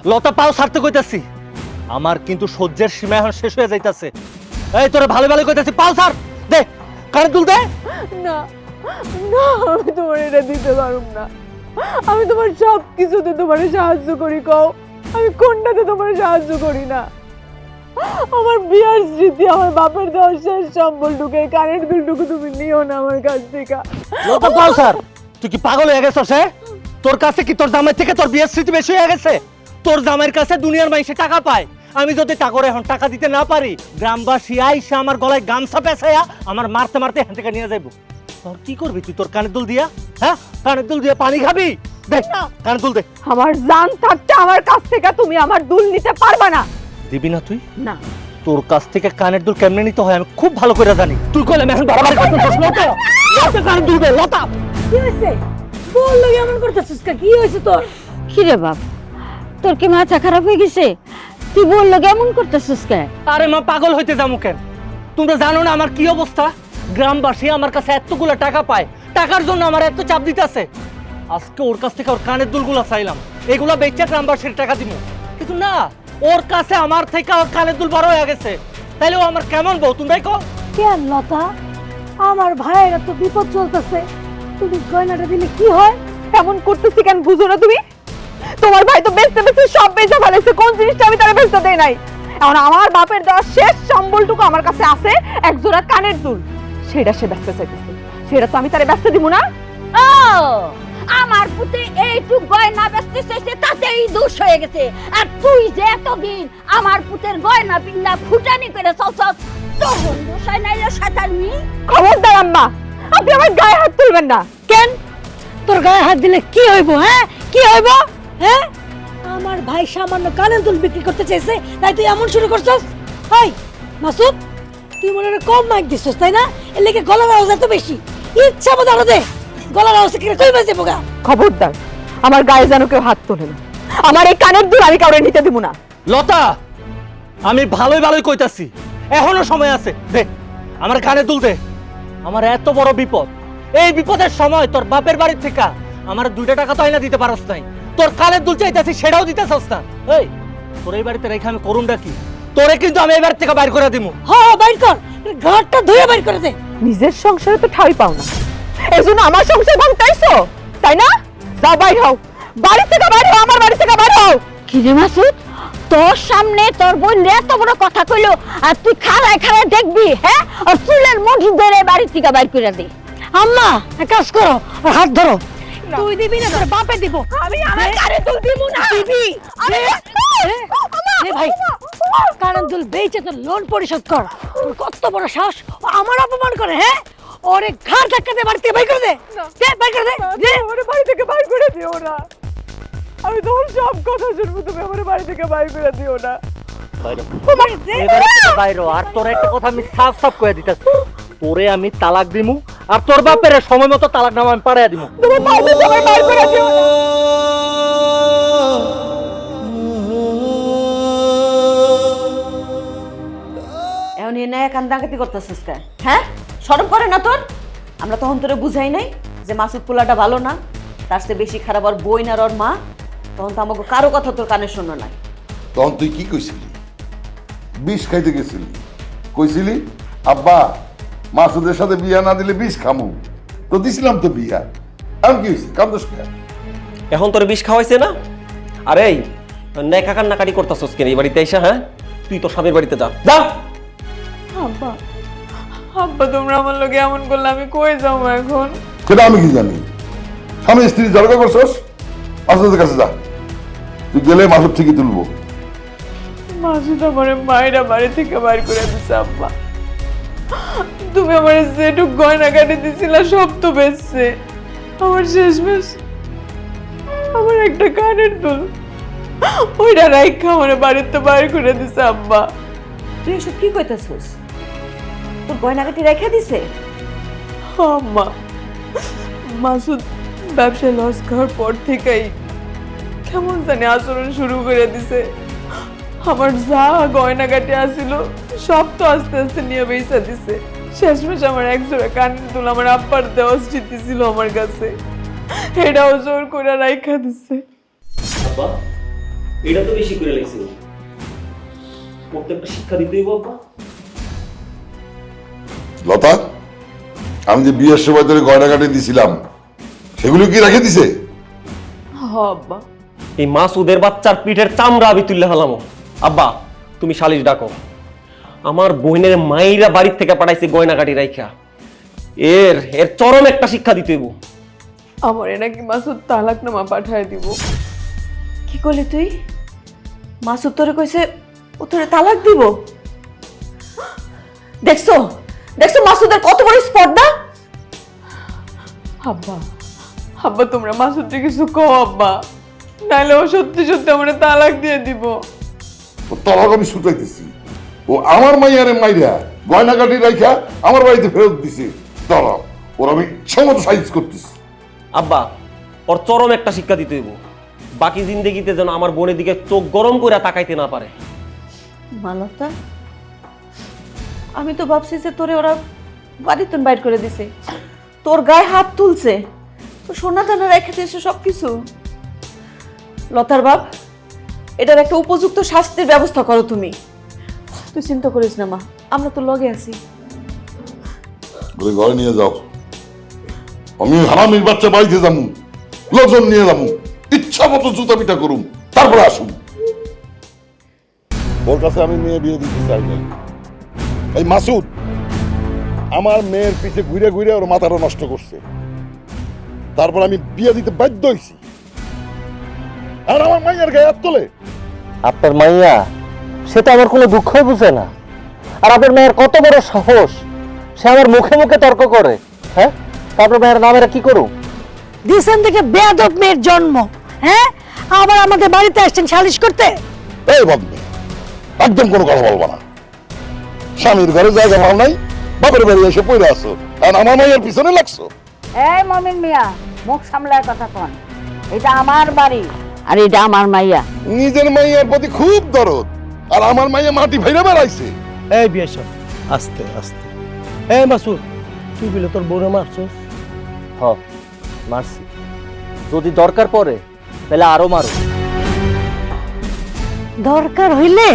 লতা পাও ছাড়তে কইতাছি, আমার কিন্তু সহ্যের সীমা এখন শেষ হয়ে যাইতাছে। এই তোরে ভালো ভালো কইতাছি, পাও ছাড়, দে কানে দুল দে। না না, আমি তোমার এটা দিতে পারুম না। আমি তোমার সব কিছুতে তোমার সাহায্য করি, কও আমি কোনটাতে তোমার সাহায্য করি না? আমার বিয়ার স্মৃতি, আমার বাপের দেওয়ার শেষ সম্বলটুকু, এই কানের দুলটুকু তুমি নিও না আমার কাছ থেকে। লতা পাও ছাড়। তুই কি পাগল হয়ে গেছস? তোর কাছে কি তোর জামাই থেকে তোর বিয়ের স্মৃতি বেশি হয়ে গেছে? তোর জামাইয়ের কাছে দুনিয়ার মাইসে টাকা পায়, আমি যদি টাকা এখন টাকা দিতে না পারি, গ্রামবাসী আইসা আমার গলায় গামছা পেঁচাইয়া আমার মারতে মারতে এখান থেকে নিয়ে যাইব। তোর কি করবি তুই তোর কানের দুল দিয়া? হ্যাঁ, কানের দুল দিয়ে পানি খাবি? দেখ কানের দুল দে। আমার জান থাকতে আমার কাছ থেকে তুমি আমার দুল নিতে পারবা না। দিবি না তুই? না। তোর কাছ থেকে কানের দুল কেমনে নিতে হয় আমি খুব ভালো করে জানি। তুই কইলে আমি এখন বারবার করতেছিস। লতা, লতা কানের দুল দে। লতা, কি হইছে? বল এমন করতেছিস কা? কি হইছে তোর? কি রে বাপ, তোর কি মাথা খারাপ হয়ে গেছে? তুই বললো কেমন করতেছিস কে? আরে মা, পাগল হইতে যাবো কেন? তোমরা জানো না আমার কি অবস্থা? গ্রামবাসী আমার কাছে এতগুলো টাকা পায়, টাকার জন্য আমার এত চাপ দিতেছে। আজকে ওর কাছ থেকে ওর কানের দুলগুলো চাইলাম, এগুলা বেচে গ্রামবাসীর টাকা দিব, কিন্তু না, ওর কাছে আমার থেকে ওর কানের দুল বড় হয়ে গেছে। তাইলে ও আমার কেমন বউ তোমরাই কও? কেন লতা, আমার ভাইয়ের তো বিপদ চলতেছে, তুমি গয়নাটা দিলে কি হয়? এমন করতেছি কেন বুঝো না তুমি? তোমার ভাই তো বেচতে বেচতে সব বেচে ফেলেছে, কোন জিনিসটা আমি তারে বেচতে দেই নাই। এখন আমার বাপের দেওয়া শেষ সম্বলটুকু আমার কাছে আছে, এক জোড়া কানের দুল, সেটা সে বেচতে চাইতেছে, সেটা তো আমি তারে বেচতে দিব না। ও, আমার পুতে এইটুক গয়না বেচতে চাইছে, তাতেই দোষ হয়ে গেছে। আর তুই যে এতদিন আমার পুতের গয়না পিন্না ফুটানি করে চলছস, তখন দোষ হয় নাই রে শয়তানি? খবরদার আম্মা, আপনি আমার গায়ে হাত তুলবেন না। কেন? তোর গায়ে হাত দিলে কি হইব? হ্যাঁ, কি হইব? হ্যাঁ, আমার ভাই সামান্য কানের দুল বিক্রি করতে চাইছে, তাই তুই এমন শুরু করছস? হাই মাসুদ, তুই মনে হয় কম মাইক দিছস তাই না? এর লেগে গলার আওয়াজ এত বেশি, ইচ্ছা মতো আরো দে, গলার আওয়াজ কি কই বাজে বোগা? খবরদার, আমার গায়ে যেন কেউ হাত তোলে না। আমার এই কানের দুল আমি কাউরে নিতে দিব না। লতা, আমি ভালোই ভালোই কইতাছি, এখনো সময় আছে, দে আমার কানে দুল দে। আমার এত বড় বিপদ, এই বিপদের সময় তোর বাপের বাড়ির থেকে আমার 2 টাকা তো আইনা দিতে পারস নাই, তোর কানের দুল চাইতাছি সেটাও দিতেছস না। এই তোর এই বাড়িতে রেখে আমি করুনটা কি? তোরে কিন্তু আমি এই বাড়ি থেকে বাইর করে দিমু। হ্যাঁ, বাইর কর, ঘরটা ধুয়ে বাইর করে দে। নিজের সংসারে তো ঠাঁই পাও না, এই জন্য আমার সংসার ভাঙতাইছো তাই না? যাও বাইর হও, বাড়ি থেকে বাইর হও, আমার বাড়ি থেকে বাইর হও। কি রে মাসুদ, তোর সামনে তোর বোন এত বড় কথা কইলো, আর তুই খাড়ায় খাড়ায় দেখবি? হ্যাঁ, আর চুলের মুঠি ধরে বাড়ি থেকে বাইর করে দে। আম্মা, এক কাজ করো, ওর হাত ধরো। তুই দিবি না, তোর বাপে দিব। আমি আমার কানের দুল দিব না। দিবি? আরে নে ভাই, কানের দুল বেচে তোর লোন পরিশোধ কর। তোর কত বড় সাহস, ও আমার অপমান করে? হ্যাঁ, ওরে ঘাড় ধাক্কা দিয়ে বাড়ি থেকে বের করে দে। দে, বের করে দে, দে। আমার বাড়ি থেকে বাইর করে দিও না, আমি তোমার সব কথা শুনবো, তুমি আমার বাড়ি থেকে বাইর করে দিও না। বাইরে এই বাড়ি থেকে বাইরে হ। আর তোর একটা কথা আমি সাফ সাফ কয়ে দিতেছি, তোরে আমি তালাক দিমু, আর তোর বাপের সময় মতো তালাক নামা আমি পাড়াইয়া দিমু। তুমি বাড়ি থেকে বাইর করে দিও না। এখন এ নয়া কান্দাকাতি করতেছিস কে? হ্যাঁ, শরম করে না তোর? আমরা তখন তোরে বুঝাই নাই যে মাসুদ পোলাটা ভালো না, তার চেয়ে বেশি খারাপ আর বই না ওর মা? তখন তো আমাকে কারো কথা তোর কানে শোনো নাই। তখন তুই কি কইছিলি? বিষ খাইতে গেছিলি, কইছিলি আব্বা মাসুদের সাথে বিয়া না দিলে বিষ খামু, তো দিছিলাম তো বিয়া। এখন কি হয়েছে? কান্দোস কে? এখন তোর বিষ খাওয়াইছে না? আরে নেকা কান্নাকাটি করতেছস কেন এই বাড়িতে এসে? হ্যাঁ, তুই তোর স্বামীর বাড়িতে যা, যা। আব্বা, আব্বা তোমরা আমার লোকে এমন করলে আমি কই যাবো এখন? সেটা আমি কি জানি? স্বামী স্ত্রী জড়কা করছস, মাসুদের কাছে যা, তুই গেলে মাসুদ ঠিকই তুলবো। মাসুদ আমার মায়েরা বাড়ি থেকে বাইর করে দিছে আব্বা। তুমি আমার যেটুক গয়না কাটি দিছিলা সব তো বেচছে, আমার শেষমেশ আমার একটা কানের দুল, ওইটা রাইখা আমার বাড়িতে বাইর করে দিছে আব্বা। তুই এসব কি কইতেছিস? তোর গয়নাগাটি রেখে দিছে? আম্মা, মাসুদ ব্যবসায় লস খাওয়ার পর থেকেই কেমন জানি আচরণ শুরু করে দিছে। আমার যা গয়নাগাটি আসিল সব তো আস্তে আস্তে নিয়ে বেচা দিছে। শেষমেশ আমার একজোড়া কানের দুল আমার আব্বার দেওয়া স্মৃতি ছিল আমার কাছে, এটাও জোর করে রাইখা দিছে। এটা তো বেশি করে লাগছে প্রত্যেকটা শিক্ষা দিতেই বাবা। লতা, আমি যে বিয়ের সময় তোরে গয়না কাটে দিছিলাম সেগুলো কি রেখে দিছে? আব্বা এই মাসুদের বাচ্চার পিঠের চামড়া আমি তুললে হলাম। আব্বা তুমি সালিশ ডাকো। আমার বোনের মাইরা বাড়ির থেকে পাঠাইছে গয়নাগাটি রাইখা। এর এর চরম একটা শিক্ষা দিতে হইব। আমার নাকি মাসুদ তালাকনামা পাঠায় দিব। কি করলি তুই? মাসুদ তোরে কইছে ও তোরে তালাক দিব? দেখছো দেখছো মাসুদের কত বড় স্পর্ধা। আব্বা আব্বা তোমরা মাসুদকে কিছু কও আব্বা, নাহলে ও সত্যি সত্যি আমার তালাক দিয়ে দিব। ও তলাক আমি ছুটাইতেছি। ও আমার মাইয়ারে মাইরা গয়না কাটি রাইখা আমার বাড়িতে ফেরত দিছে। তলাক ওর আমি সমত সাইজ করতেছি। আব্বা ওর চরম একটা শিক্ষা দিতে হইব। বাকি জিন্দেগিতে যেন আমার বোনের দিকে চোখ গরম করে তাকাইতে না পারে। মালতা, আমি তো ভাবছি যে তোরে ওরা বাড়িতে বাইর করে দিছে, তোর গায়ে হাত তুলছে, তো সোনা দানা রেখে দিয়েছে সবকিছু। লতার বাপ, এটার একটা উপযুক্ত শাস্তির ব্যবস্থা করো তুমি। তুই চিন্তা করিস না মা, আমরা তো লগে আছি। বলে ঘরে নিয়ে যাও। আমি হারামির বাচ্চা বাড়িতে যাবো, লোকজন নিয়ে যাবো, ইচ্ছা মতো জুতা পিটা করুম, তারপরে আসুন। ওর কাছে আমি মেয়ে বিয়ে দিতে চাই না। এই মাসুদ আমার মেয়ের পিছে ঘুরে ঘুরে ওর মাথাটা নষ্ট করছে, তারপর আমি বিয়ে দিতে বাধ্য হয়েছি। আর আমার মাইয়ার গায়ে হাত তোলে। আপনার মাইয়া সেটা আমার কোনো দুঃখই বুঝে না। আর আপনার মায়ের কত বড় সাহস, সে আমার মুখে মুখে তর্ক করে। হ্যাঁ, তারপর মায়ের নামেরা কি করুন? দিসেন থেকে বেয়াদব মেয়ের জন্ম, হ্যাঁ আবার আমাদের বাড়িতে আসছেন সালিশ করতে। এই বদমি, একদম কোনো কথা বলবা না। স্বামীর ঘরে জায়গা ভালো নাই, বাপের বাড়ি এসে পড়ে আসো, আর আমার মাইয়ার পিছনে লাগছো। এই মমিন মিয়া, মুখ সামলায় কথা কন। এটা আমার বাড়ি আর এটা আমার মাইয়া। নিজের মাইয়ার প্রতি খুব দরদ, আর আমার মাইয়া মাটি ভাইরা বেড়াইছে। এই বিয়ে সব আস্তে আস্তে। এই মাসুদ, তুই বলে তোর বউরে মারছস? হ মারছি, যদি দরকার পড়ে তাহলে আরো মারো। দরকার হইলে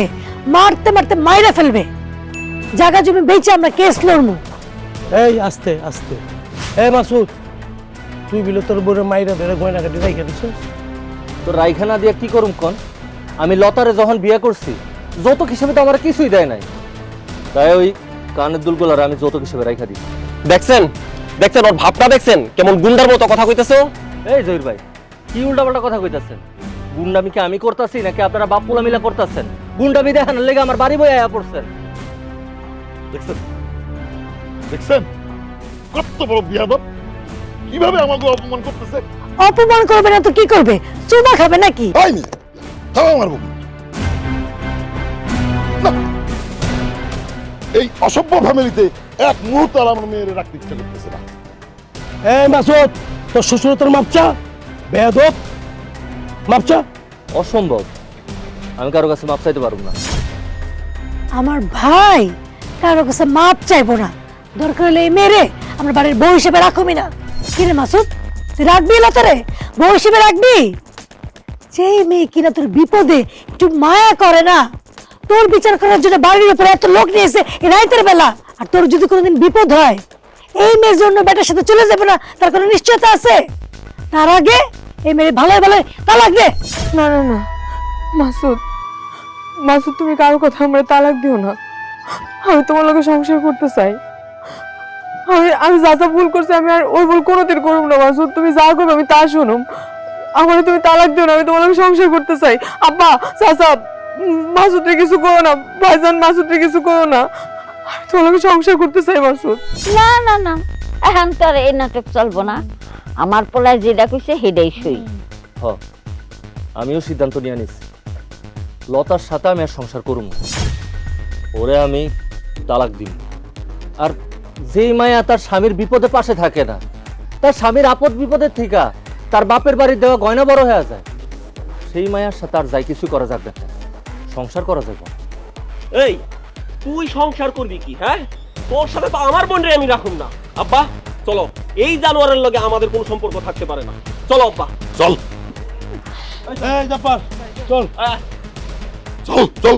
মারতে মারতে মাইরা ফেলবে। জায়গা জমি বেচে আমরা কেস লড়মু। এই আস্তে আস্তে। এই মাসুদ, তুই বলে তোর বউরে মাইরা ধরে গয়না কাটি রাইখা দিছস? তোর রাইখানা দিয়ে কি করুম কোন? আমি লতারে যখন বিয়ে করছি যৌতুক হিসেবে তো আমার কিছুই দেয় নাই, তাই ওই কানের দুলগুলার আমি যৌতুক হিসেবে রাইখা দিই। দেখছেন দেখছেন ওর ভাবটা দেখছেন কেমন গুন্ডার মতো কথা কইতেছে ও? এই জহির ভাই, কি উল্টাপাল্টা কথা কইতাছেন? গুন্ডামি কি আমি করতাছি নাকি আপনারা বাপুলা মিলা করতাছেন? গুন্ডামি দেখানোর লেগে আমার বাড়ি বই আয়া পড়ছেন। দেখছেন দেখছেন কত বড় বিয়াদব, কিভাবে আমাকে অপমান করতেছে। অপমান করবে না তো কি করবে? চুমা খাবে নাকি? হয়নি, তাও আমার বউ না। এই অসভ্য ফ্যামিলিতে এক মুহূর্ত আর আমার মেয়ের রাখতে ইচ্ছা করতেছে না। এই মাসুদ, তোর শ্বশুর তোর মাপচা বেয়াদব, মাপচা। অসম্ভব, আমি কারো কাছে মাপ চাইতে পারবো না। আমার ভাই কারো কাছে মাপ চাইবো না। দরকার হলে এই মেরে আমরা বাড়ির বউ হিসেবে রাখবি না। কিরে মাসুদ, তুই রাখবি লতারে বউ হিসেবে রাখবি? যে মেয়ে কিনা তোর বিপদে একটু মায়া করে না, তোর বিচার করার জন্য বাড়ির উপরে এত লোক নিয়েছে এই রাতের বেলা, আর তোর যদি কোনোদিন বিপদ হয় এই মেয়ের জন্য বেটার সাথে চলে যাবে না, তার কোনো নিশ্চয়তা আছে? তার আগে এই মেয়ে ভালো ভালো তালাক দে। না না না মাসুদ, মাসুদ তুমি কারো কথা আমরা তালাক দিও না। আমি তোমার লগে সংসার করতে চাই। আমি যা যা ভুল করছি আমি আর ওই ভুল কোনোদিন করব না। মাসুদ তুমি যা করবে আমি তা শুনুম। আমার তুমি তালাক দিও না, আমি তোমার লগে সংসার করতে চাই। আব্বা চাচা, মাসুদরে কিছু করো না। ভাইজান, মাসুদরে কিছু করো না। আমি তোমার লগে সংসার করতে চাই মাসুদ। না না না, এখন তো আর এই নাটক চলবো না। আমার পোলায় যেটা কইছে সেটাই সই। হ, আমিও সিদ্ধান্ত নিয়ে নিছি, লতার সাথে আমি আর সংসার করুম না। ওরে আমি তালাক দিব। আর যেই মায়া তার স্বামীর বিপদে পাশে থাকে না, তার স্বামীর আপদ বিপদের থেকে তার বাপের বাড়ির দেওয়া গয়না বড় হয়ে যায়, সেই মায়ার সাথে আর যাই কিছু করা যাবে না, সংসার করা যাবে না। এই তুই সংসার করবি কি? হ্যাঁ, তোর সাথে তো আমার বোনরে আমি রাখুম না। আব্বা চলো, এই জানোয়ারের লগে আমাদের কোনো সম্পর্ক থাকতে পারে না। চলো আব্বা চল। এই জাপার চল চল চল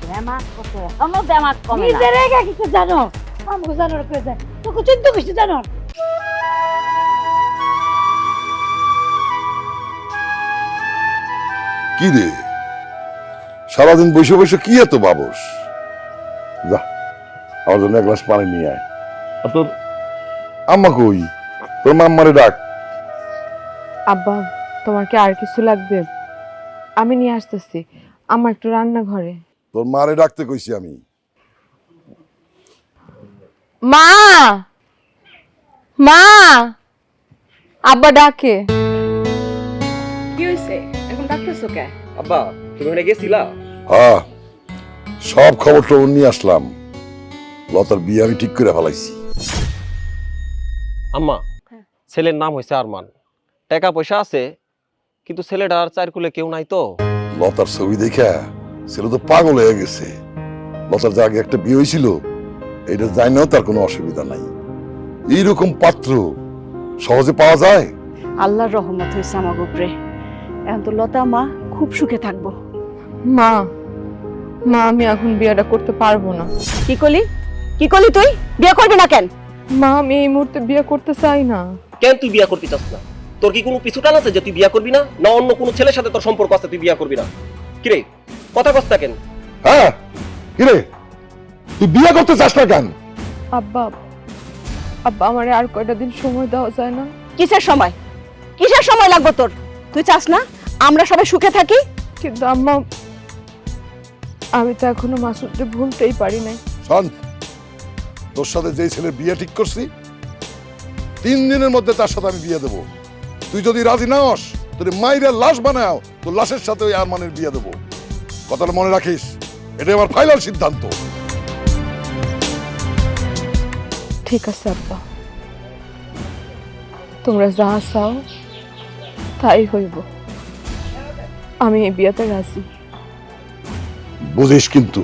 দেমাক কত এখনো দেমাক কমে না নিজের একা কিছু জানো আমাকে জানার করে যায় তোকে চিন্তা কিছু জানো কি রে সারাদিন বসে বসে কি এত বাবস যা আমার জন্য এক গ্লাস পানি নিয়ে আয় আর তোর আম্মা কই তোর মাম্মারে ডাক আব্বা তোমার কি আর কিছু লাগবে আমি নিয়ে আসতেছি আমার একটু রান্নাঘরে তোর মারে ডাকতে কইছি আমি মা মা আব্বা ডাকে কি হইছে এখন ডাকতেছো কে আব্বা তুমি ওখানে গেছিলা? হ্যাঁ সব খবর টবর নিয়ে আসলাম লতার বিয়ে আমি ঠিক করে ফেলাইছি আম্মা ছেলের নাম হয়েছে আরমান, টাকা পয়সা আছে, কিন্তু ছেলেটার চারকুলে কেউ নাই তো। লতার ছবি দেখা ছেলে তো পাগল হয়ে গেছে। লতার যে আগে একটা বিয়ে হয়েছিল এটা জানাও তার কোনো অসুবিধা নাই। এইরকম পাত্র সহজে পাওয়া যায়? আল্লাহর রহমত হয়েছে আমার উপরে। এখন তো লতা মা খুব সুখে থাকবো। মা মা আমি এখন বিয়েটা করতে পারবো না। কি করলি তুই বিয়ে করবি না কেন? মা আমি এই মুহূর্তে বিয়ে করতে চাই না। কেন তুই বিয়া করতে চাস না? তোর কি কোনো পিছুটান আছে যে তুই বিয়া করবি না, না অন্য কোনো ছেলের সাথে তোর সম্পর্ক আছে তুই বিয়া করবি না? কিরে কথা কস না কেন? হ্যাঁ কিরে তুই বিয়ে করতে চাস না কেন? আব্বা আব্বা আমারে আর কয়টা দিন সময় দেওয়া যায় না? কিসের সময় লাগবে তোর? তুই চাস না আমরা সবাই সুখে থাকি? কিন্তু আম্মা আমি তো এখনো মাসুদকে ভুলতেই পারি নাই। শোন, তোর সাথে যেই ছেলের বিয়ে ঠিক করছি 3 দিনের মধ্যে তার সাথে আমি বিয়ে দেবো। তুই যদি রাজি না হস তোর মায়ের লাশ বানাও, তোর লাশের সাথে ওই আরমানের বিয়ে দেবো। কথাটা মনে রাখিস, এটা আমার ফাইনাল সিদ্ধান্ত। ঠিক আছে আব্বা, তোমরা যা চাও তাই হইব। আমি এই বিয়েতে রাজি। বুঝিস কিন্তু।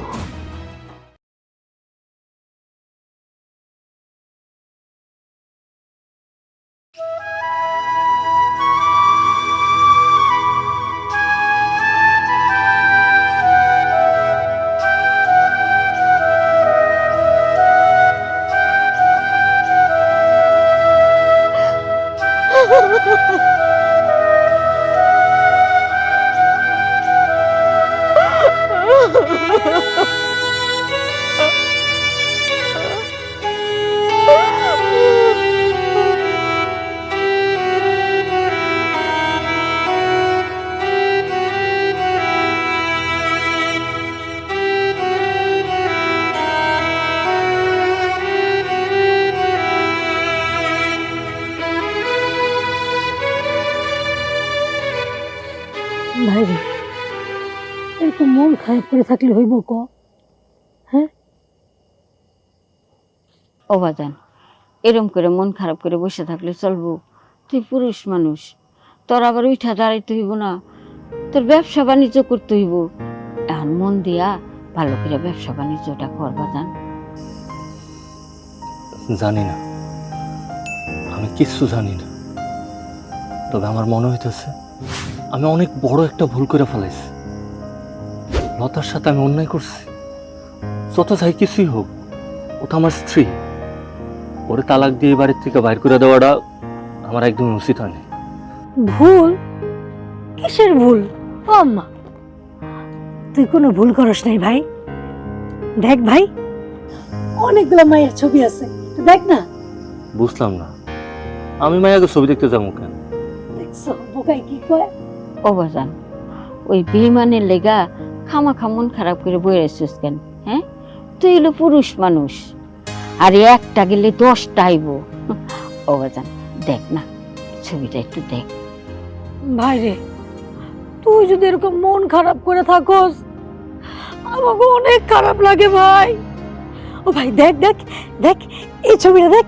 ভাই রে এরকম মন খারাপ করে থাকলে হইব ক? হ্যাঁ ও বাজান, এরম করে মন খারাপ করে বসে থাকলে চলবো? তুই পুরুষ মানুষ, তোর আবার উঠা দাঁড়াইতে হইব না, তোর ব্যবসা বাণিজ্য করতে হইব। এখন মন দিয়া ভালো করে ব্যবসা বাণিজ্যটা কর বাজান। জানি না, আমি কিচ্ছু জানি না, তবে আমার মনে হইতেছে আমি অনেক বড় একটা ভুল করে ফেলাইছি। লতার সাথে আমি অন্যায় করছি। যত যাই কিছুই হোক, ও তো আমার স্ত্রী। ওরে তালাক দিয়ে বাড়ির থেকে বাইর করে দেওয়াটা আমার একদম উচিত হয়নি। ভুল? কিসের ভুল? ও আম্মা, তুই কোনো ভুল করস নাই ভাই। দেখ ভাই, অনেকগুলো মায়ের ছবি আছে, তুই দেখ না। বুঝলাম না, আমি মায়াকে ছবি দেখতে যাবো কেন? দেখছো বোকাই কি কয়? ও বাজান, ওই বেইমানের লেগা খামাখা মন খারাপ করে বয়ে রেছিস কেন? হ্যাঁ, তুই হলো পুরুষ মানুষ, আর একটা গেলে 10টা আইব। ও বাজান দেখ না, ছবিটা একটু দেখ। ভাই রে, তুই যদি এরকম মন খারাপ করে থাকস আমাকে অনেক খারাপ লাগে ভাই। ও ভাই দেখ দেখ দেখ, এই ছবিটা দেখ,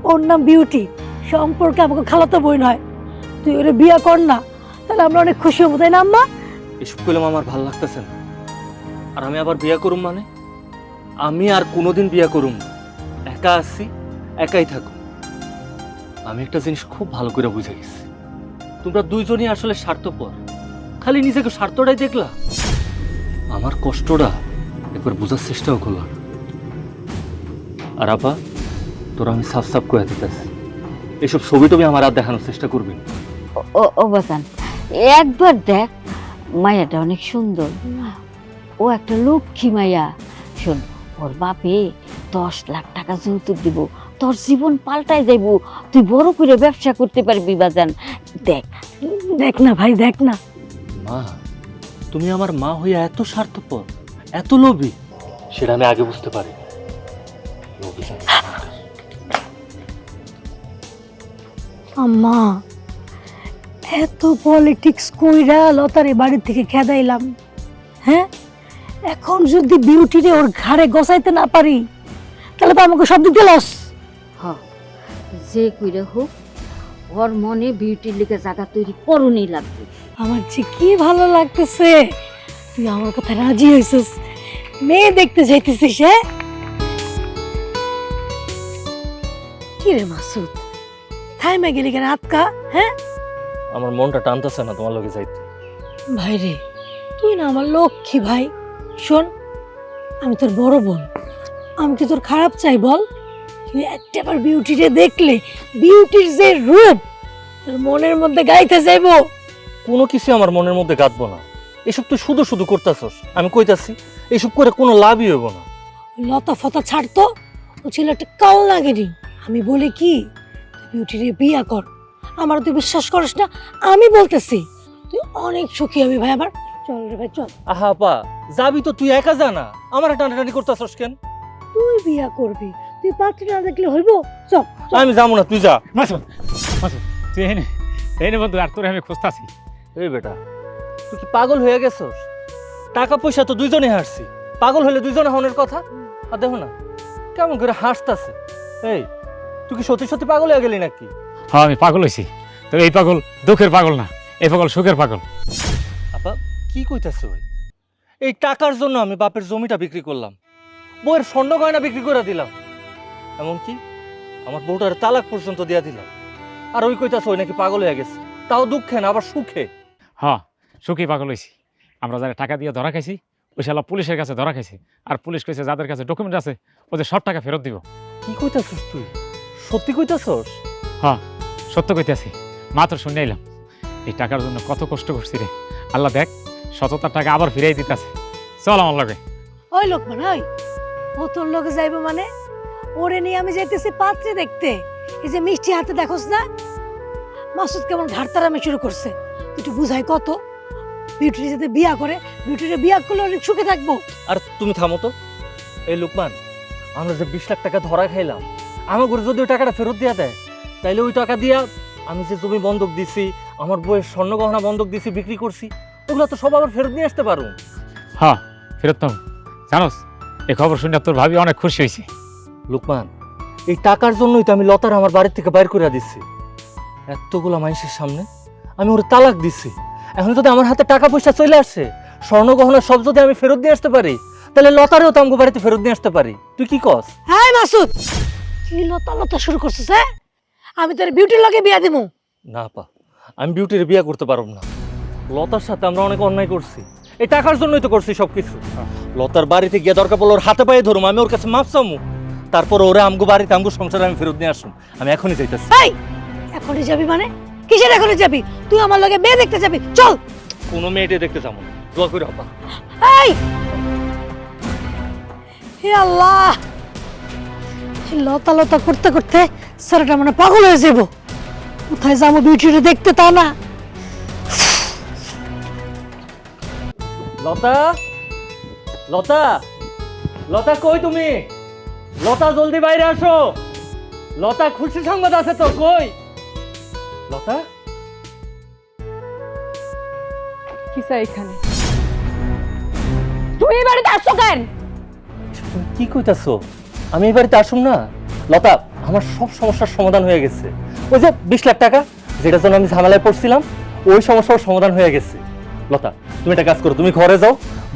ওর নাম বিউটি, সম্পর্কে আমাকে খালাতো বোন হয়। তুই ওরে বিয়ে কর না, তাহলে আমরা অনেক খুশি হবো, তাই না আম্মা? এসব করলাম আমার ভাল লাগতেছে না। আর আমি আবার বিয়ে করুম মানে? আমি আর কোনোদিন বিয়ে করুম না। একা আসছি, একাই থাকুম। আমি একটা জিনিস খুব ভালো করে বুঝে গেছি, তোমরা দুইজনই আসলে স্বার্থপর, খালি নিজেকে স্বার্থটাই দেখলা। আমার কষ্টটা একবার বোঝার চেষ্টাও করলাম। আর আপা, তোরা আমি সাফ সাফ করে দিতেছি, এসব ছবি টবি আমার আর দেখানোর চেষ্টা করবি না। ও বাজান, একবার দেখ, মায়াটা অনেক সুন্দর, ও একটা লক্ষ্মী মায়া। শোন, ওর বাপে 10 লাখ টাকা যৌতুক দিব, তোর জীবন পাল্টাই যাইব, তুই বড় করে ব্যবসা করতে পারবি বাজান। দেখ দেখ না ভাই, দেখ না। মা, তুমি আমার মা হইয়া এত স্বার্থপর, এত লোভী, সেটা আমি আগে বুঝতে পারি। লোভী জানি। আম্মা, এত পলিটিক্স কইরা লতারে বাড়ি থেকে খেদাইলাম, হ্যাঁ? এখন যদি বিউটিরে ওর ঘাড়ে গসাইতে না পারি, তাহলে তো আমাকে সব দিতে লস। হ, যে কইরা হোক ওর মনে বিউটির লিগে জায়গা তৈরি করুনি লাগবে। আমার যে কি ভালো লাগতেছে, তুই আমার কথা রাজি হয়েছিস, মেয়ে দেখতে যাইতেছিস। হ্যাঁ কি রে মাসুদ, থাইমা গেলি কেন আতকা? হ্যাঁ আমার মনটা টানতেছে না তোমার লগে যাইতে। ভাই রে, তুই না আমার লক্ষ্মী ভাই। শোন, আমি তোর বড় বোন, আমি কি তোর খারাপ চাই বল? তুই একটাবার বিউটিরে দেখলে, বিউটির যে রূপ তোর মনের মধ্যে গাইতে যাইবো। কোনো কিছু আমার মনের মধ্যে গাঁথবো না, এসব তুই শুধু শুধু করতেছস। আমি কইতাছি, এসব করে কোনো লাভই হইব না। লতা ফতা ছাড়তো, ও ছিল একটা কাল লাগেনি। আমি বলি কি, তুই বিউটিরে বিয়া কর। আমার তুই বিশ্বাস করিস না, আমি বলতেছি তুই অনেক সুখী হবি ভাই। আমার চল রে ভাই, চল। আহা আপা, যাবি তো তুই একা জানা, আমার টানাটানি করতেছস কেন? তুই বিয়া করবি, তুই পাত্রী না দেখলে হইব? চল। আমি যাবো না, তুই যা। মাসুদ, মাসুদ, তুই এনে বন্ধু, আর তোরে আমি খুঁজতাছি। এই বেটা, তুই কি পাগল হয়ে গেছস? টাকা পয়সা তো দুইজনে হাসছি, পাগল হলে দুইজনে হনের কথা। আর দেখো না কেমন করে হাসতাছে। এই, তুই কি সত্যি সত্যি পাগল হয়ে গেলি নাকি? হ্যাঁ, আমি পাগল হয়েছি। তো এই পাগল দুঃখের পাগল না, এই পাগল সুখের পাগল। আপা, কি কইতাছে ওই? এই টাকার জন্য আমি বাপের জমিটা বিক্রি করলাম, বউয়ের স্বর্ণ গয়না বিক্রি করে দিলাম, এমনকি আমার বউটার তালাক পর্যন্ত দিয়া দিলাম। আর ওই কইতাছে ওই নাকি পাগল হয়ে গেছে, তাও দুঃখে না, আবার সুখে। হ্যাঁ, সুখী পাগল হয়েছি। আমরা যারা টাকা দিয়ে ধরা খাইছি, ওই শালা পুলিশের কাছে ধরা খাইছি। আর পুলিশ কইছে যাদের কাছে ডকুমেন্ট আছে ওদের সব টাকা ফেরত দিব। কি কইতাছস তুই? সত্যি কইতাছস? হ্যাঁ, সত্য কইতেছি, মাত্র শুনে এলাম। এই টাকার জন্য কত কষ্ট করছি রে। আল্লাহ দেখ, সততার টাকা আবার ফিরাই দিতেছে। চল আমার লগে। ওই লোকমান, ওই ও তোর লগে যাইবো মানে? ওরে নিয়ে আমি যাইতেছি পাত্রী দেখতে। এই যে মিষ্টি হাতে দেখোস না, মাসুদ কেমন ঘাড়তারামি শুরু করছে। তুই একটু বুঝাই কত, বিউটির সাথে বিয়া করে, বিউটির বিয়া করলে অনেক সুখে থাকবো। আর তুমি থামো তো। এই লোকমান, আমরা যে 20 লাখ টাকা ধরা খাইলাম, আমার ঘরে যদি ওই টাকাটা ফেরত দিয়া দেয়, তাইলে ওই টাকা দিয়া আমি যে জমি বন্ধক দিছি, আমার বইয়ের স্বর্ণ গহনা বন্ধক দিছি, বিক্রি করছি, ওগুলো তো সব আবার ফেরত নিয়ে আসতে পারো। হ্যাঁ, ফেরত পাবো। জানোস, এই খবর শুনে তোর ভাবি অনেক খুশি হয়েছে। লোকমান, এই টাকার জন্যই তো আমি লতার আমার বাড়ির থেকে বাইর করে দিচ্ছি। এতগুলা মানুষের সামনে আমি ওর তালাক দিচ্ছি। এখন যদি আমার হাতে টাকা পয়সা চলে আসে, স্বর্ণ গহনা সব যদি আমি ফেরত নিয়ে আসতে পারি, তাহলে লতারেও তো আমার বাড়িতে ফেরত নিয়ে আসতে পারি। তুই কি কস? হ্যাঁ মাসুদ, কি লতা লতা শুরু করছিস? হ্যাঁ, আমি তোর বিউটির লগে বিয়া দিমু। না পা, আমি বিউটির বিয়ে করতে পারব না। লতার সাথে আমরা অনেক অন্যায় করছি, এই টাকার জন্যই তো করছি সবকিছু। লতার বাড়িতে গিয়ে দরকার পড়লো ওর হাতে পায়ে ধরুম, আমি ওর কাছে মাপ চামু, তারপর ওরে আমগো বাড়িতে আমগো সংসারে আমি ফেরত নিয়ে আসুন। আমি এখনই যাইতেছি। এই, এখনই যাবি মানে? কিসের এখনই যাবি? তুই আমার লগে মেয়ে দেখতে যাবি, চল। কোনো মেয়েটে দেখতে যাবো না, দোয়া করে আপা। এই, হে আল্লাহ, এই লতা লতা করতে করতে স্যারটা মানে পাগল হয়ে যাবো। কোথায় যাবো বিউটিটা দেখতে, তা না। লতা, লতা, লতা কই তুমি? লতা জলদি বাইরে আসো। লতা, খুশি সংবাদ আছে তো, কই লতা? কি চাই এখানে? তুমি এই বাড়িতে আসছো কেন? তুমি কি কইতাছো? আমি এই বাড়িতে আসুম না? লতা, আমার সব সমস্যার সমাধান হয়ে গেছে। ওই যে 20 লাখ টাকা যেটার জন্য আমি ঝামেলায় পড়ছিলাম, ওই সমস্যার সমাধান হয়ে গেছে। লতা, তুমি একটা কাজ করো, তুমি ঘরে যাও,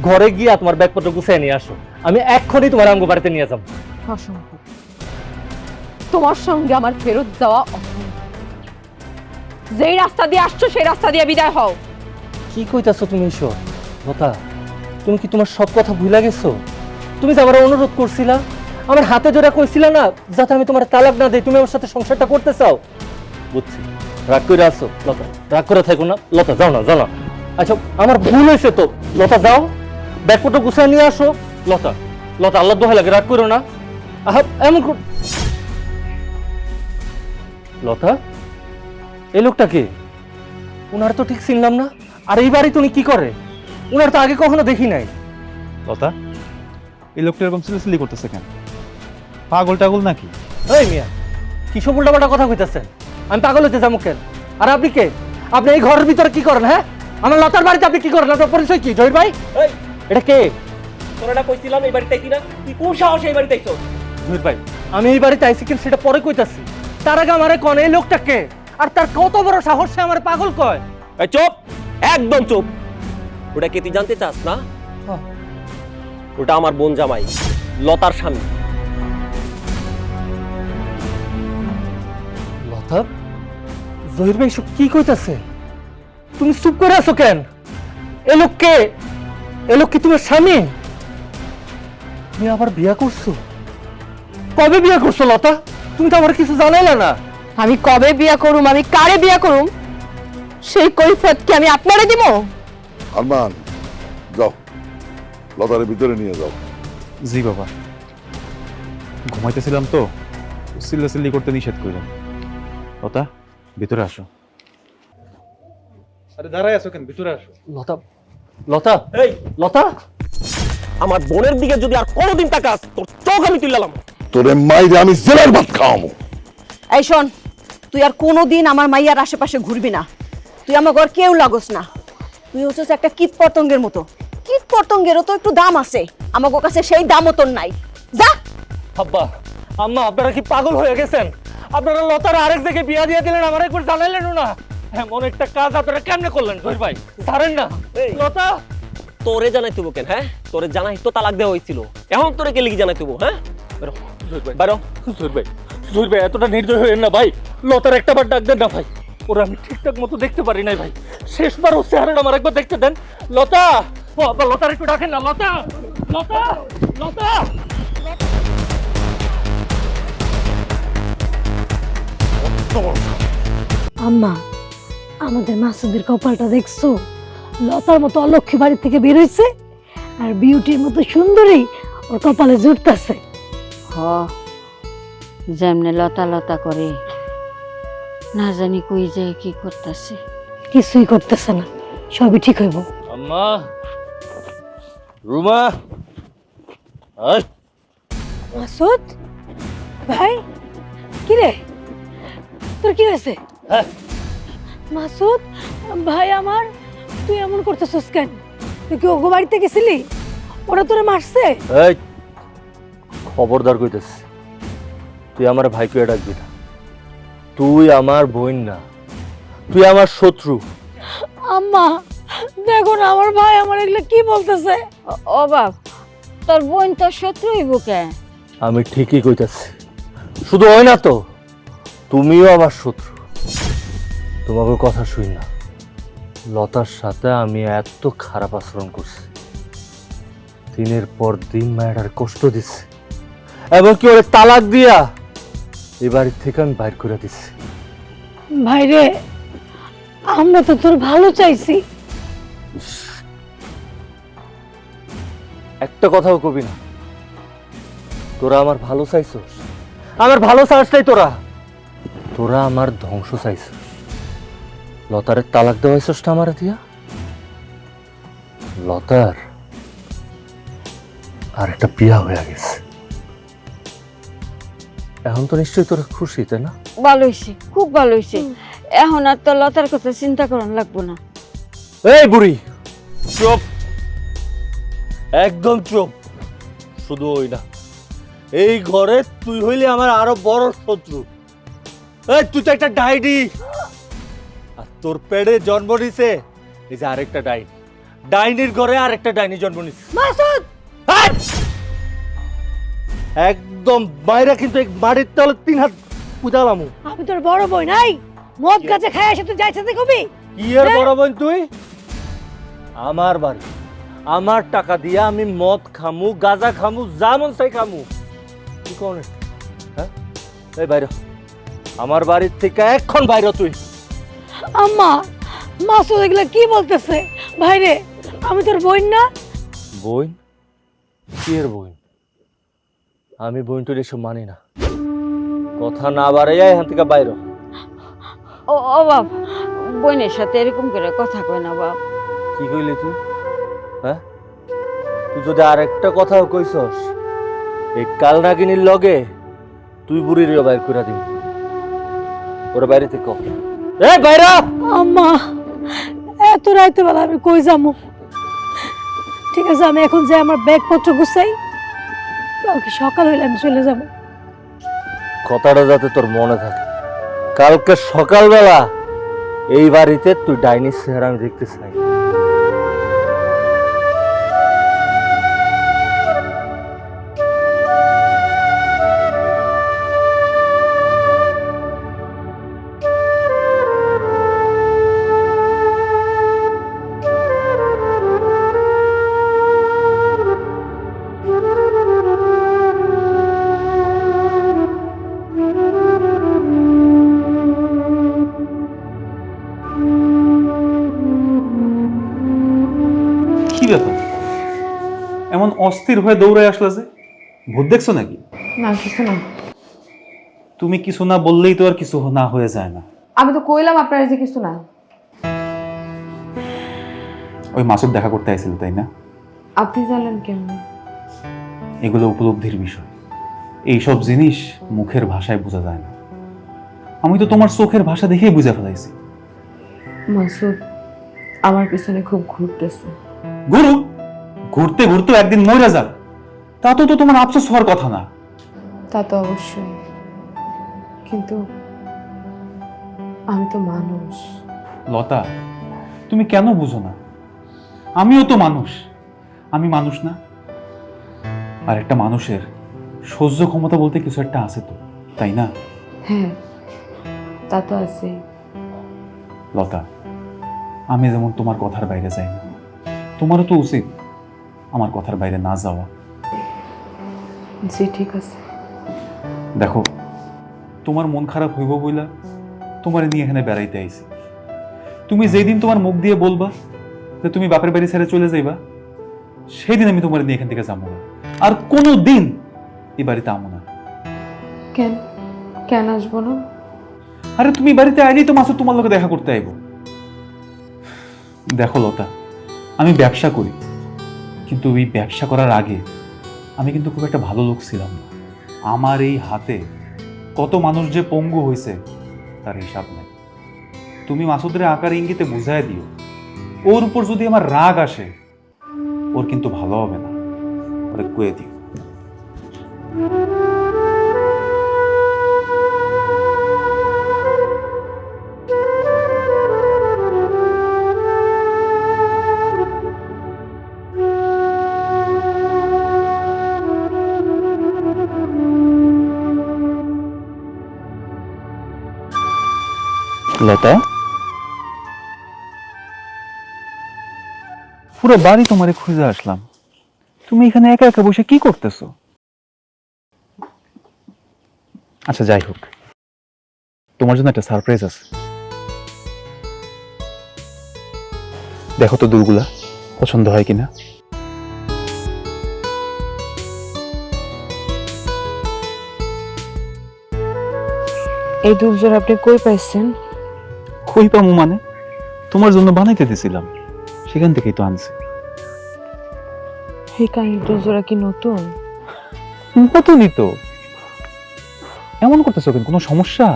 ঘরে গিয়ে তোমার ব্যাগপত্র গুছিয়ে নিয়ে আসো। আমি এক্ষুনি তোমার আমগো বাড়িতে নিয়ে যাবো। অসম্ভব, তোমার সঙ্গে আমার ফেরত যাওয়া অসম্ভব। যেই রাস্তা দিয়ে আসছো সেই রাস্তা দিয়ে বিদায় হও। কি কইতাছো তুমি এসব লতা? তুমি কি তোমার সব কথা ভুলে গেছো? তুমি যে আমার অনুরোধ করছিলা, আমার হাতে ধরে কইছিলা না যাতে আমি তোমার তালাক না দেই, তুমি আমার সাথে সংসারটা করতে চাও। বুঝছি, রাগ করে আসো লতা, রাগ করে থাকো না লতা, যাও না যাও না। আচ্ছা আমার ভুল হয়েছে তো লতা, যাও ব্যাগপত্র গুছিয়ে নিয়ে আসো লতা। লতা আল্লাহ দোহাই লাগে, রাগ করো না। আহা এমন লতা, এই লোকটা কে? উনার তো ঠিক চিনলাম না। আর এই বাড়ি তুমি কি করে? উনার তো আগে কখনো দেখি নাই। লতা, এই লোকটা এরকম সিলি করতেছে কেন? পাগল টাগল নাকি? এই মিয়া, কি সব উল্টাপাল্টা কথা কইতাছেন? আমি পাগল হইতে যাবো কেন? আর আপনি কে? আপনি এই ঘরের ভিতরে কি করেন? হ্যাঁ, আমার লতার বাড়িতে আপনি কি করেন? আপনার পরিচয় কি জহির ভাই? এটা কে? তোরা না কইছিলাম এই বাড়িতে আইতি না? তুই কোন সাহসে এই বাড়িতে আইছস? জহির ভাই, আমি এই বাড়িতে আইছি কিনা সেটা পরে কইতাছি। তার আগে আমারে কোন এই লোকটা কে? আর তার কত বড় সাহস সে আমার পাগল কয়? এই চুপ, একদম চুপ। ওটা কে তুই জানতে চাস না? হ্যাঁ। ওটা আমার বোন জামাই, লতার স্বামী। লতা, জহির ভাই সব কি কইতাছে? তুমি চুপ করে আছো কেন? এ লোক কে? এ লোক কি তোমার স্বামী? তুমি আবার বিয়া করছো? কবে বিয়া করছো লতা? তুমি তো আমার কিছু জানাইলা না। আমি কবে বিয়া করুম, আমি কারে বিয়া করুম, সেই কৈফিয়ত কি আমি আপনারে দিব? আরমান, যাও লতারে ভিতরে নিয়ে যাও। জি বাবা, ঘুমাইতেছিলাম তো, চিল্লাচিল্লি করতে নিষেধ করলেন। লতা, ভিতরে আসো। আরে দাঁড়ায় আছো কেন? ভিতরে আসো। লতা, লতা, এই লতা, আমার বোনের দিকে যদি আর কোনোদিন তাকাস তোর চোখ আমি তুললাম। তোরে মাইরে আমি জেলার ভাত খাওয়ামো। এই শোন, তুই আর কোনোদিন আমার মাইয়ার আশেপাশে ঘুরবি না। তুই আমার ঘর কেউ লাগোস না। তুই হচ্ছিস একটা কীট পতঙ্গের মতো। কীট পতঙ্গেরও তো একটু দাম আছে, আমার কাছে সেই দামও তোর নাই। যা। আব্বা, আম্মা, আপনারা কি পাগল হয়ে গেছেন? আপনারা লতার আরেক জায়গায় বিয়া দিয়ে দিলেন, আমার একবার জানাইলেন না। এমন একটা কাজ আপনারা কেমনে করলেন জহির ভাই? জানেন না লতা? তোরে জানাই তুবো কেন? হ্যাঁ, তোরে জানাই তো তালাক দেওয়া হয়েছিল, এখন তোরে কে লিখে জানাই তুবো? হ্যাঁ, বেরো বেরো। জহির ভাই, জহির ভাই এতটা নির্দয় হইেন না ভাই। লতার একটা বার ডাক দেন না ভাই, ওরা আমি ঠিকঠাক মতো দেখতে পারি নাই ভাই। শেষবার ও চেহারাটা আমার একবার দেখতে দেন। লতা, ও আব্বা, লতার একটু ডাকেন না। লতা, লতা, লতা। আম্মা, আমাদের মাসুদের কপালটা দেখছো? লতার মতো অলক্ষ্মী বাড়ি থেকে বের হইছে, আর বিউটির মতো সুন্দরী ওর কপালে জুটতাছে। হ, যেমনে লতা লতা করে না জানি কই যায় কি করতেছে। কিছুই করতেছে না, সবই ঠিক হইব। আম্মা, রুমা, আয়। মাসুদ ভাই, কি রে, তোর কি হয়েছে? হ্যাঁ। মাসুদ ভাই আমার, তুই এমন করতেছিস কেন? তুই কি ওগো বাড়িতে গেছিলি? ওরা তোরে মারছে? এই খবরদার কইতেছি, তুই আমার ভাইকে ডাকবি না। তুই আমার বোন না, তুই আমার শত্রু। আম্মা দেখো না, আমার ভাই আমার এগুলো কি বলতেছে। ও বাপ, তোর বোন তোর শত্রু হইব কে? আমি ঠিকই কইতাছি, শুধু ওই না তো, তুমিও আমার শত্রু। তোমাকে কথা শুই না, লতার সাথে আমি এত খারাপ আচরণ করছি, দিনের পর দিন মায়ের কষ্ট দিচ্ছি, এবং কি ওরে তালাক দিয়া এই বাড়ির থেকে আমি বাইর করে দিচ্ছি। ভাই রে, আমরা তো তোর ভালো চাইছি। একটা কথাও কবি না, তোরা আমার ভালো চাইছস? আমার ভালো চাস নাই তোরা, তোরা আমার ধ্বংস চাইছস। লতারের তালাক দেওয়াইছস না আমার দিয়া? লতার আর একটা বিয়া হয়ে গেছে, এখন তো নিশ্চয়ই তোরা খুশি, তাই না? ভালো হইছে, খুব ভালো হইছে। এখন আর তো লতার কথা চিন্তা করান লাগবো না। এই বুড়ি, চুপ, একদম চুপ। শুধু ওই না, এই ঘরে তুই হইলে আমার আরো বড় শত্রু। এই তুই তো একটা ডাইনি, আর তোর পেটে জন্ম নিছে এই যে আরেকটা ডাইনি। ডাইনির ঘরে আরেকটা ডাইনি জন্ম নিছে। মাসুদ, এই! একদম বাইরে কিন্তু এক বাড়ির তলে 3 হাত পুজালামু। আমি তোর বড় বোন। নাই মদ গাছে খায় এসে তুই যাইছে তুই কবি কি এর বড় বোন তুই? আমার বাড়ি, আমার টাকা দিয়ে আমি মদ খামু, গাঁজা খামু, যা মন চাই খামু। কি কোন হ্যাঁ? এই বাইরে, আমার বাড়ির থেকে এখন বাইরে তুই। আম্মা মাসুদ এগুলা কি বলতেছে? ভাইরে আমি তোর বোন না? বোন? কি এর বোন? আমি বোন তোর এসব মানি না। কথা না বাড়াইয়া এখান থেকে বাইরে। ও বাপ, বোনের সাথে এরকম করে কথা কয় না বাপ। কি কইলি তুই? হ্যাঁ, তুই যদি আরেকটা কথাও কইছস, এই কাল নাগিনীর লগে তুই বুড়ির বাইর করে দিবি। ওরা বাইরে থেকে এই বাইরা। আম্মা এত রাইতে বেলা আমি কই যাবো? ঠিক আছে আমি এখন যে আমার ব্যাগপত্র গুছাই, কালকে সকাল হইলে আমি চলে যাব। কথাটা যাতে তোর মনে থাকে, কালকে সকালবেলা এই বাড়িতে তুই ডাইনির চেহারা আমি দেখতে চাই। কি ব্যাপার, এমন অস্থির হয়ে দৌড়ে আসলে যে? ভূত দেখছো নাকি? না কিছু না। তুমি কিছু না বললেই তো আর কিছু না হয়ে যায় না। আমি তো কইলাম আপনার যে কিছু না। ওই মাসুদ দেখা করতে আইছিল তাই না? আপনি জানলেন কেমন? এগুলো উপলব্ধির বিষয়। এইসব জিনিস মুখের ভাষায় বোঝা যায় না। আমি তো তোমার চোখের ভাষা দেখেই বুঝে ফেলাইছি। মাসুদ আমার পিছনে খুব ঘুরতেছে। গুরু ঘুরতে ঘুরতে একদিন মরে যাক, তা তো তোমার আফসোস হওয়ার কথা না। তা তো অবশ্যই, কিন্তু আমি তো মানুষ। লতা, তুমি কেন বুঝো না? আমিও তো মানুষ। আমি মানুষ না? আর একটা মানুষের সহ্য ক্ষমতা বলতে কিছু একটা আছে তো, তাই না? হ্যাঁ তা তো আছে। লতা, আমি যেমন তোমার কথার বাইরে যাই না, তোমারও তো উচিত আমার কথার বাইরে না যাওয়া। জি ঠিক আছে। দেখো, তোমার মন খারাপ হইব বইলা তোমার নিয়ে এখানে বেড়াইতে আইছি। তুমি যেই দিন তোমার মুখ দিয়ে বলবা যে তুমি বাপের বাড়ি ছেড়ে চলে যাইবা, সেই দিন আমি তোমার নিয়ে এখান থেকে যাবো না, আর কোনো দিন এই বাড়িতে আমো না। কেন কেন আসবো না? আরে তুমি বাড়িতে আইলেই তো মাসুদ তোমার লোকে দেখা করতে আইব। দেখো লতা, আমি ব্যবসা করি, কিন্তু এই ব্যবসা করার আগে আমি কিন্তু খুব একটা ভালো লোক ছিলাম না। আমার এই হাতে কত মানুষ যে পঙ্গু হয়েছে তার হিসাব নাই। তুমি মাসুদের আকার ইঙ্গিতে বুঝাই দিও, ওর উপর যদি আমার রাগ আসে ওর কিন্তু ভালো হবে না, ওরে কয়ে দিও। লতা, পুরো বাড়ি তোমারে খুঁজে আসলাম, তুমি এখানে একা একা বসে কি করতেছো? আচ্ছা যাই হোক, তোমার জন্য একটা সারপ্রাইজ আছে। দেখো তো দুলগুলা পছন্দ হয় কিনা। এই দুলজোড়া আপনি কই পাইছেন? কই পামু মানে, তোমার জন্য বানাইতে দিছিলাম, সেখান থেকেই তো আনছি। এই কানের দুলজোড়া কি নতুন? নতুনই তো। এমন করতেছো কেন, কোনো সমস্যা?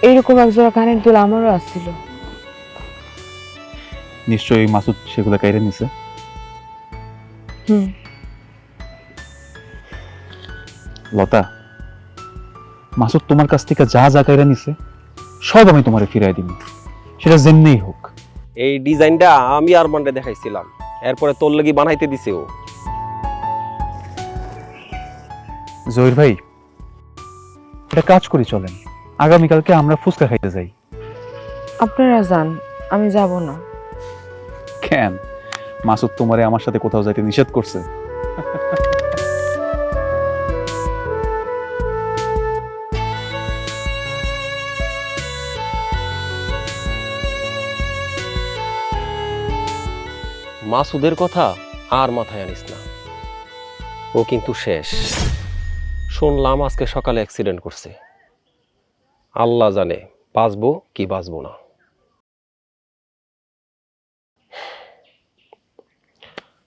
এইরকম একজোড়া কানের দুল আমারও আসছিল। নিশ্চয়ই মাসুদ সেগুলো কাইরে নিছে। লতা, মাসুদ তোমার কাছ থেকে যা যা কাইরা নিছে সব আমি তোমারে ফিরাই দিব, সেটা যেমনিই হোক। এই ডিজাইনটা আমি আরমানরে দেখাইছিলাম, এরপরে তোর লাগি বানাইতে দিছে ও। জহির ভাই, এটা কাজ করি চলেন, আগামীকালকে আমরা ফুচকা খাইতে যাই, আপনারা যান, আমি যাব না। কেন মাসুদ তোমারে আমার সাথে কোথাও যাইতে নিষেধ করছে? মাসুদের কথা আর মাথায় আনিস না, ও কিন্তু শেষ। শুনলাম আজকে সকালে অ্যাক্সিডেন্ট করছে। আল্লাহ জানে বাঁচবো কি বাঁচবো না।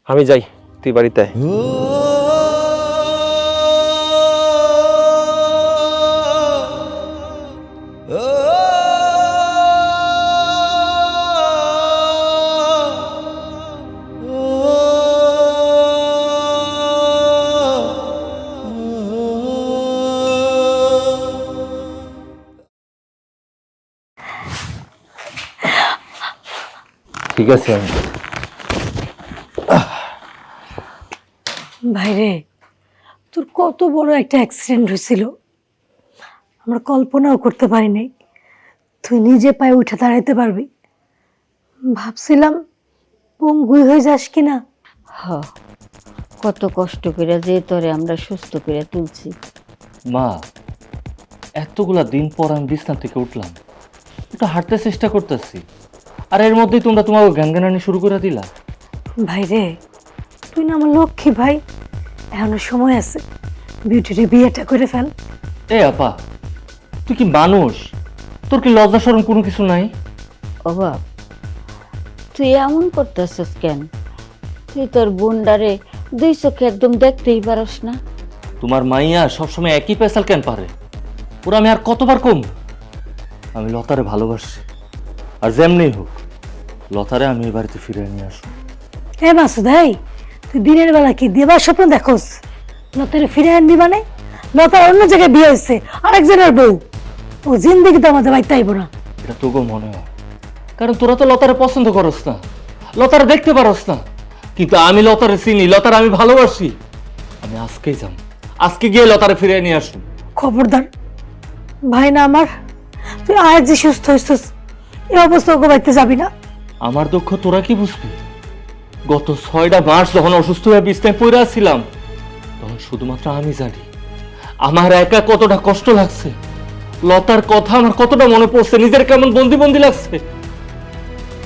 আমি যাই, তুই বাড়িতে আয়। ঠিক আছে আমি ভাইরে, তোর কত বড় একটা অ্যাক্সিডেন্ট হয়েছিল, আমরা কল্পনাও করতে পারিনি তুই নিজে পায়ে উঠে দাঁড়াইতে পারবি। ভাবছিলাম পঙ্গুই হয়ে যাস কিনা। হ, কত কষ্ট করে যে তোরে আমরা সুস্থ করে তুলছি। মা, এতগুলা দিন পর আমি বিছনা থেকে উঠলাম, একটু হাঁটতে চেষ্টা করতেছি, আর এর মধ্যেই তোমরা তোমার গানগানানি শুরু করে দিলা। ভাইরে, তুই না আমার লক্ষ্মী ভাই, এখনো সময় আছে, বিউটির বিয়েটা করে ফেল। এ আপা, তুই কি মানুষ? তোর কি লজ্জা শরম কোনো কিছু নাই? ও বাপ, তুই এমন করতেছিস কেন? তুই তোর বোনডারে দুই চোখে একদম দেখতেই পারস না। তোমার মাইয়া সবসময় একই পেশাল কেন পারে? ওরা আমি আর কতবার কম? আমি লতারে ভালোবাসি, আর যেমনি হোক লতারে আমি এই বাড়িতে ফিরে নিয়ে আসবো। এ মাসুদ ভাই, তুই দিনের বেলা কি দেবার স্বপ্ন দেখোস? লতারে ফিরে আনবি মানে? লতার অন্য জায়গায় বিয়ে হয়েছে আরেকজনের বউ, ও জিন্দেগি তো আমাদের বাড়িতে আইব না। এটা তোকেও মনে হয়, কারণ তোরা তো লতারে পছন্দ করস না, লতারে দেখতে পারস না, কিন্তু আমি লতারে চিনি, লতারে আমি ভালোবাসি। আমি আজকেই যাব, আজকে গিয়ে লতারে ফিরে নিয়ে আসুন। খবরদার ভাই না আমার, তুই আজ যে সুস্থ হইছিস, এই অবস্থা ওকে বাড়িতে যাবি না। আমার দুঃখ তোরা কি বুঝবি? গত 6টা মাস যখন অসুস্থ হয়ে বিছনায় পড়ে ছিলাম, তখন শুধুমাত্র আমি জানি আমার একা কতটা কষ্ট লাগছে। লতার কথা আমার কতটা মনে পড়ছে, নিজের কেমন বন্দি বন্দি লাগছে,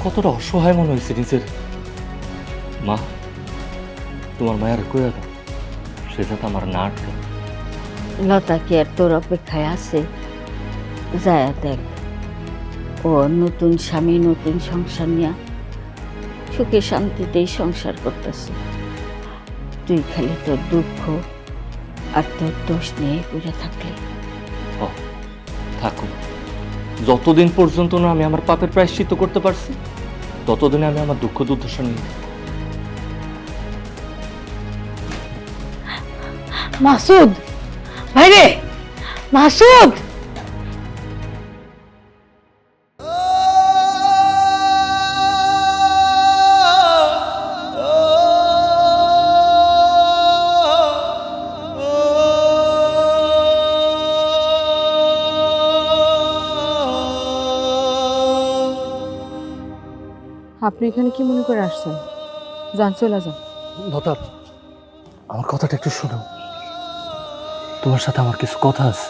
কতটা অসহায় মনে হয়েছে নিজের। মা, তোমার মায়ের কইয়া দাও, সে যাতে আমার না আটকে। লতা কি আর তোর অপেক্ষায় আছে? যায় দেখ, ও নতুন স্বামী, নতুন সংসার নিয়ে সুখে শান্তিতেই সংসার করতেছে। তুই খালি তোর দুঃখ আর তোর দোষ নিয়ে পড়ে থাকলে। থাকুন, যতদিন পর্যন্ত না আমি আমার পাপের প্রায়শ্চিত্ত করতে পারছি, ততদিনে আমি আমার দুঃখ দুর্দশা নিয়ে। মাসুদ ভাইরে, মাসুদ! আপনি এখানে কি মনে করে আসছেন? যান, চলে যান। লতা, আমার কথাটা একটু শোনো। তোমার সাথে আমার কিছু কথা আছে,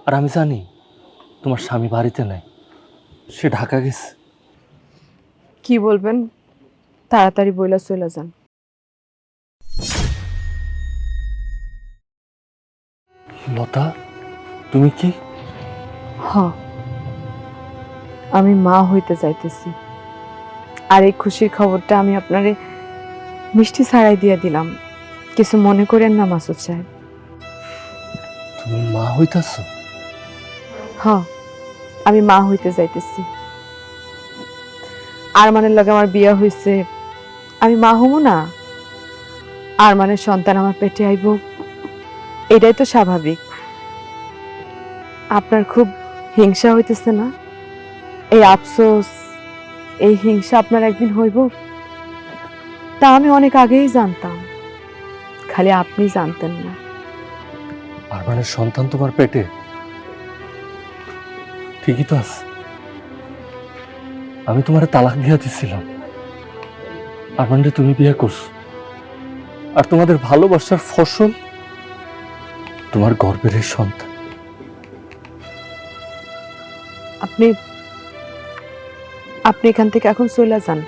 আর আমি জানি তোমার স্বামী বাড়িতে নাই, সে ঢাকা গেছে। কি বলবেন তাড়াতাড়ি বইলা চলে যান। লতা, তুমি কি? হ, আমি মা হইতে যাইতেছি, আর এই খুশির খবরটা আমি আপনারে মিষ্টি ছাড়াই দিয়ে দিলাম, কিছু মনে করেন না মাসুদ সাহেব। তুমি মা হইতাছ? হ, আমি মা হইতে যাইতেছি। আর মানের লগে আমার বিয়ে হয়েছে, আমি মা হবো না? আর মানের সন্তান আমার পেটে আইব, এটাই তো স্বাভাবিক। আপনার খুব হিংসা হইতেছে না? এই আফসোস, এই হিংসা আপনার একদিন হইব, তা আমি অনেক আগেই জানতাম, খালি আপনি জানতেন না। আর মানে সন্তান তোমার পেটে? ঠিকই তো আছে, আমি তোমারে তালাক দিয়া দিছিলাম, আরমানরে তুমি বিয়ে করছো, আর তোমাদের ভালোবাসার ফসল তোমার গর্বের এই সন্তান। আপনি আপনি এখান থেকে এখন চলে যান।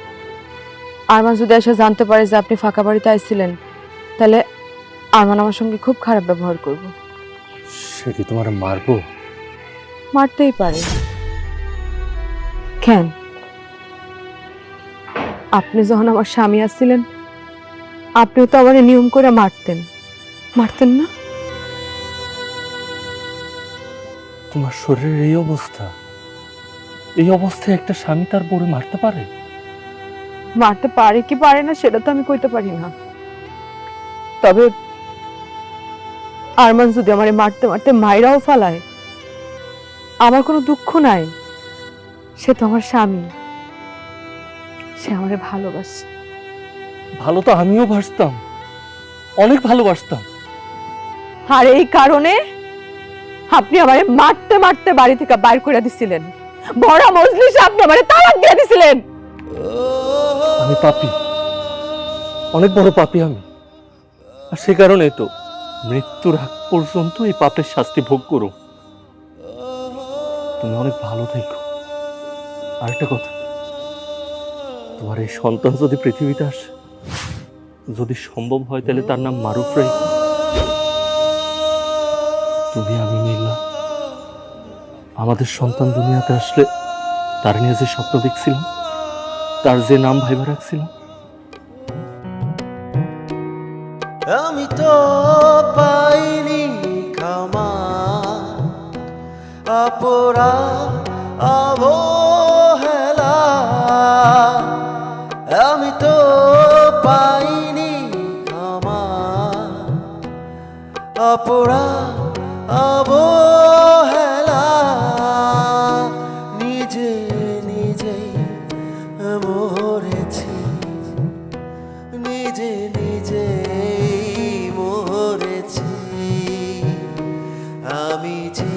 আরমান যদি এসে জানতে পারে যে আপনি ফাঁকা বাড়িতে আসছিলেন, তাহলে আরমান আমার সঙ্গে খুব খারাপ ব্যবহার করব। সে কি তোমার মারবো? মারতেই পারে। কেন? আপনি যখন আমার স্বামী আসছিলেন, আপনিও তো আমার নিয়ম করে মারতেন, মারতেন না? তোমার শরীরের এই অবস্থা, এই অবস্থায় একটা স্বামী তার বউরে মারতে পারে? মারতে পারে কি পারে না সেটা তো আমি কইতে পারি না, তবে আরমান যদি আমারে মারতে মারতে মাইরাও ফালায়, আমার কোনো দুঃখ নাই। সে তো আমার স্বামী, সে আমারে ভালোবাসে। ভালো তো আমিও বাসতাম, অনেক ভালোবাসতাম। আর এই কারণে আপনি আমারে মারতে মারতে বাড়ি থেকে বাইর করে দিছিলেন, ভরা মজলিসে আপনি আমারে তালাক দিয়ে দিছিলেন। আমি পাপী, অনেক বড় পাপী আমি, আর সে কারণেই তো মৃত্যুর আগ পর্যন্ত এই পাপের শাস্তি ভোগ করো। তুমি অনেক ভালো থেকো। আরেকটা কথা, তোমার এই সন্তান যদি পৃথিবীতে আসে, যদি সম্ভব হয় তাহলে তার নাম মারুফ রেখো। তুমি আমি মিল্লা আমাদের সন্তান দুনিয়াতে আসলে তার নিয়ে যে স্বপ্ন দেখছিলাম, তার যে নাম ভাইবা রাখছিলাম, আমি তো পাইনি ক্ষমা অপরাধ অবহেলা, আমি তো পাইনি ক্ষমা অপরাধ অবহেলা, নিজে নিজেই মরেছি, নিজে নিজে মরেছি। আমি যে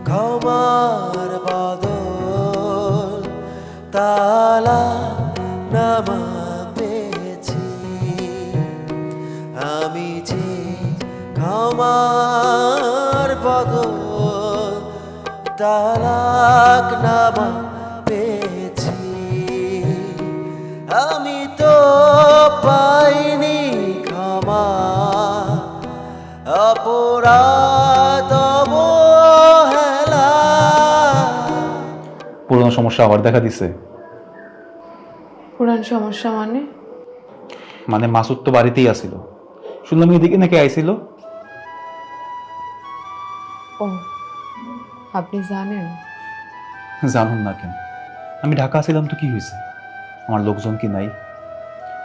ক্ষমার বদল তালা নামা পেয়েছি, আমি যে ক্ষমার বদল তালাক নামা পেয়েছি, আমি তো পাইনি ক্ষমা অপরাধ অবহেলা। পুরোনো সমস্যা আবার দেখা দিছে। পুরান সমস্যা মানে মাসুদ তো বাড়িতেই আসিল, শুনলাম এদিকে নাকি আইছিল। ও, আপনি জানেন? জানুন না কেন, আমি ঢাকা ছিলাম তো কি হয়েছে? আমার লোকজন কি নাই?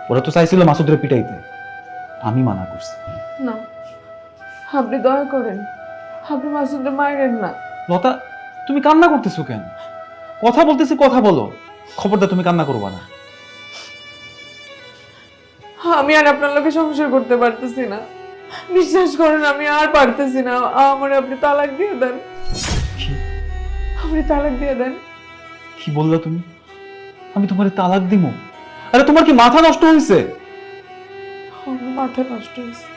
ওরা তো চাইছিল মাসুদরে পিটাইতে, আমি মানা করছি। না, আপনি দয়া করেন, আপনি মাসুদকে মারেন না। লতা, তুমি কান্না করতেছো কেন? কথা বলতেছি, কথা বলো। খবরদার তুমি কান্না করবা না। আমি আর আপনার লোকে সংসার করতে পারতেছি না, বিশ্বাস করেন আমি আর পারতেছি না। আমার আপনি তালাক দিয়ে দেন, আপনি তালাক দিয়ে দেন। কি বললা তুমি? আমি তোমার তালাক দিমু? আরে তোমার কি মাথা নষ্ট হয়েছে? আমার মাথা নষ্ট হয়েছে।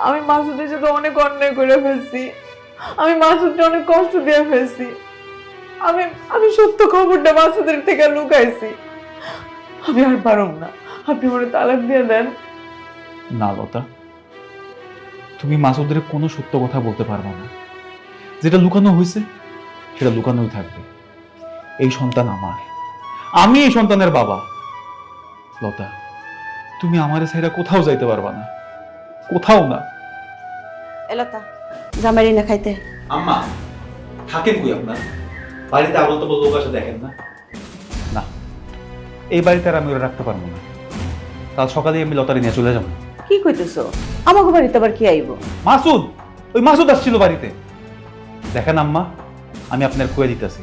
আমি মাসুদের সাথে অনেক অন্যায় করে ফেলছি, আমি মাসুদকে অনেক কষ্ট দিয়ে ফেলছি, আমি সত্য খবরটা মাসুদের থেকে লুকাইছি। আমি আর পারুম না, আপনি মনে তালাক দিয়ে দেন। না লতা, তুমি মাসুদের কোনো সত্য কথা বলতে পারবা না। যেটা লুকানো হয়েছে সেটা লুকানোই থাকবে। এই সন্তান আমার, আমি এই সন্তানের বাবা। লতা, তুমি আমারে ছাইরা কোথাও যাইতে পারবা না, কোথাও না। এলাতা জামাইরি না খাইতে। আম্মা থাকেন কই আপনার? বাড়িতে আবল তাবল লোক আসে দেখেন না? না, এই বাড়িতে আর আমি ওরা রাখতে পারবো না। কাল সকালে আমি লতারি নিয়ে চলে যাবো। কি কইতেছো? আমাকে বাড়িতে আবার কি আইব? মাসুদ, ওই মাসুদ আসছিল বাড়িতে। দেখেন আম্মা, আমি আপনার কয়ে দিতেছি,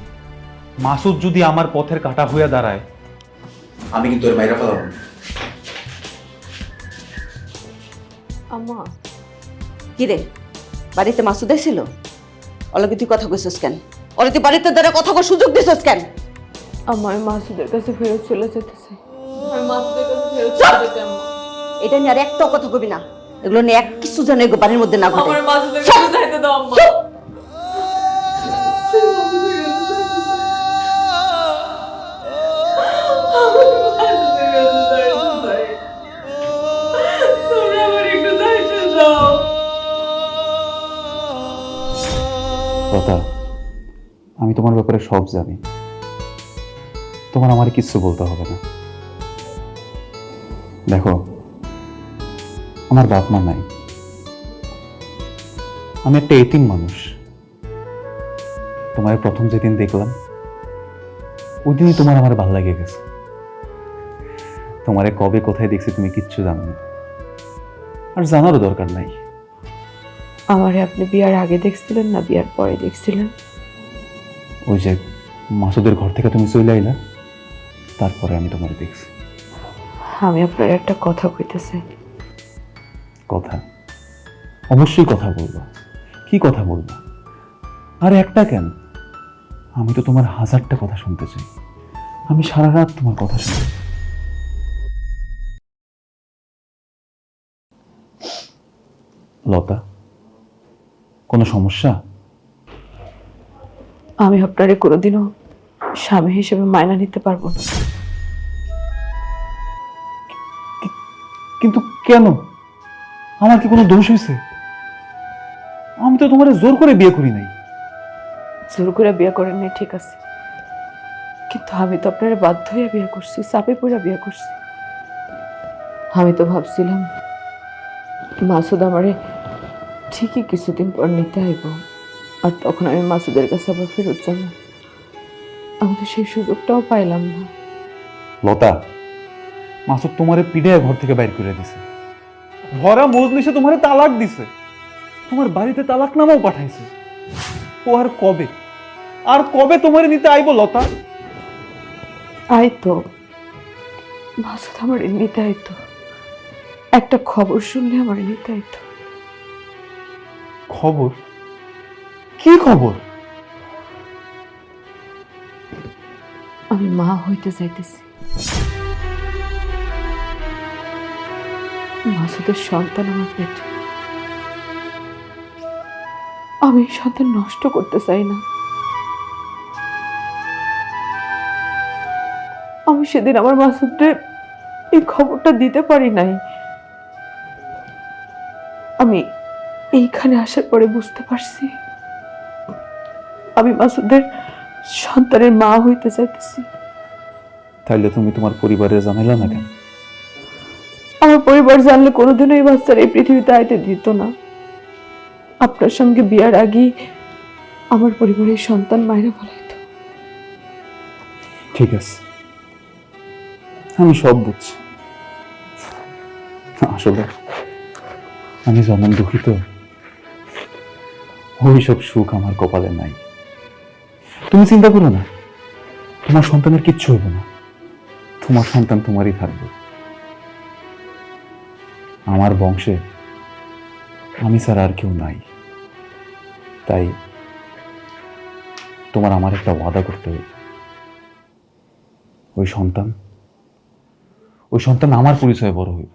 মাসুদ যদি আমার পথের কাঁটা হইয়া দাঁড়ায়, আমি কিন্তু এর বাইরে ফেলাবো। আম্মা, কি রে, বাড়িতে মাসুদ ছিল? ওলকে তুই কথা কইছস কেন? ওরে তুই বাড়িতে দাঁড়া কথা কর সুযোগ দিছস কেন? আমার মাসুদের কাছে ফেরত চলে যেতেছে। আমি মাসুদের কাছে ফেরত চলে যেতে আম্মা। এটা নিয়ে আর একটা কথা কবি না, এগুলো নিয়ে এক কিছু যেন এগুলো বাড়ির মধ্যে না ঘটে। আমার মাসুদের কাছে যাইতে দাও আম্মা। তোমরা আমার একটু যাইতে দাও। লতা, আমি তোমার ব্যাপারে সব জানি, তোমার আমার কিচ্ছু বলতে হবে না। দেখো, আমার বাপ মা নাই, আমি একটা এতিম মানুষ। তোমার প্রথম যেদিন দেখলাম ওই দিনই তোমার আমার ভালো লাগে গেছে। তোমারে কবে কোথায় দেখছি তুমি কিচ্ছু জানো না, আর জানারও দরকার নাই। আমারে আপনি বিয়ার আগে দেখছিলেন না বিয়ার পরে দেখছিলেন? ওই যে মাসুদের ঘর থেকে তুমি চলে আইলা, তারপরে আমি তোমার দেখছি। আমি আপনার একটা কথা কইতেছি। কথা? অবশ্যই কথা বলবো। কি কথা বলবো? আর একটা কেন, আমি তো তোমার 1000টা কথা শুনতে চাই। আমি সারা রাত তোমার কথা শুনতে চাই। লতা, কোনো সমস্যা? আমি আপনারে কোনোদিনও স্বামী হিসেবে মাইনা নিতে পারবো না। কিন্তু কেন? আমার কি কোনো দোষ হয়েছে? আমি তো তোমার জোর করে বিয়ে করি নাই। জোর করে বিয়ে করেন নাই ঠিক আছে, কিন্তু আমি তো আপনার বাধ্য হয়ে বিয়ে করছি, চাপে পড়ে বিয়ে করছি। আমি তো ভাবছিলাম মাসুদ আমারে ঠিকই কিছুদিন পর নিতে আইব, আর তখন আমি মাসুদের কাছে আবার ফেরত যাব। আমি তো সেই সুযোগটাও পাইলাম না। লতা, মাসুদ তোমারে পিড়ে ঘর থেকে বাইর করে দিছে, ভরা মজলিসে তোমারে তালাক দিছে, তোমার বাড়িতে তালাকনামাও পাঠাইছে। ও আর কবে তোমারে নিতে আইব লতা? আইতো, মাসুদ আমার নিতে আইতো, একটা খবর শুনলে আমার নিতে আইতো। খবর? কি খবর? আমি মা হইতে যাইতেছি। মাসুদের সন্তান আমার পেটে। আমি এই সন্তান নষ্ট করতে চাই না। আমি সেদিন আমার মাসুদকে এই খবরটা দিতে পারি নাই। আমি এইখানে আসার পরে বুঝতে পারছি আমি মাসুদের সন্তানের মা হইতে চাইতেছি। তাইলে তুমি তোমার পরিবারে জানাইলা না কেন? আমার পরিবার জানলে কোনোদিনও এই বাচ্চার এই পৃথিবীতে আইতে দিত না। আপনার সঙ্গে বিয়ার আগে আমার পরিবারের সন্তান মায়েরা ফেলাইতো। ঠিক আছে, আমি সব বুঝছি। আসলে আমি যেমন দুঃখিত, ওইসব সুখ আমার কপালে নাই। তুমি চিন্তা করো না, তোমার সন্তানের কিচ্ছু হবে না। তোমার সন্তান তোমারই থাকবে। আমার বংশে আমি ছাড়া আর কেউ নাই, তাই তোমার আমার একটা ওয়াদা করতে হবে। ওই সন্তান আমার পরিচয়ে বড় হইব।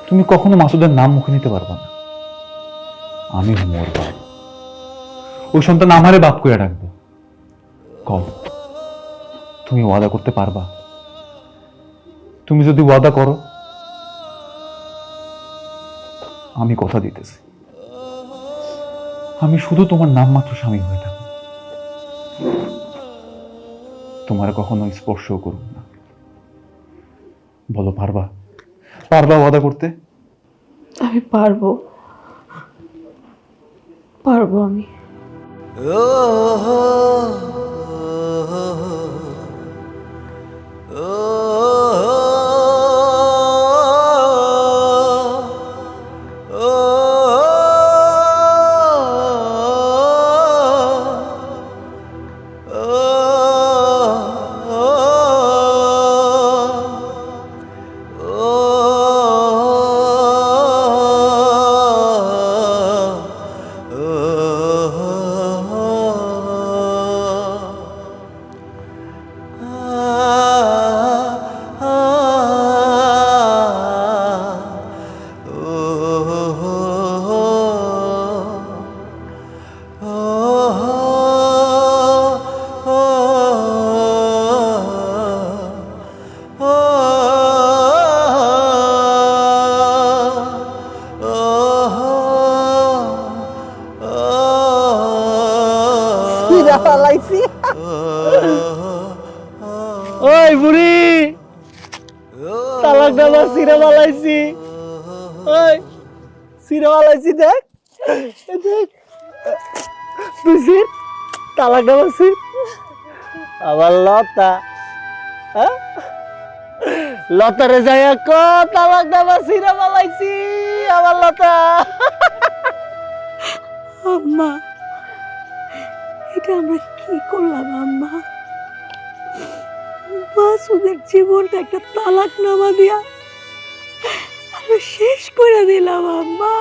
তুমি কখনো মাসুদের নাম মুখে নিতে পারবা না। আমি মোর বাপ, ওই সন্তান আমারে বাপ করে ডাকবে। কও, তুমি ওয়াদা করতে পারবা? তুমি যদি ওয়াদা করো, আমি কথা দিতেছি, আমি শুধু তোমার নাম মাত্র স্বামী হয়ে থাকবো, তোমার কখনো স্পর্শও করব না। বলো, পারবা? ওয়াদা করতে? আমি পারবো আমি। ওই বুড়ি তালাক দেওয়া সিরা বালাইছি, ওই সিরা বালাইছি, দেখ দেখ তুই সির তালাক দেওয়া সির আবার লতা, হ্যাঁ লতারে যাই তালাক দেওয়া সিরা বালাইছি আবার লতা। আম্মা, এটা আমরা কি করলাম আম্মা? মাসুদের জীবনটা একটা তালাক নামা দিয়া আমরা শেষ করে দিলাম আম্মা।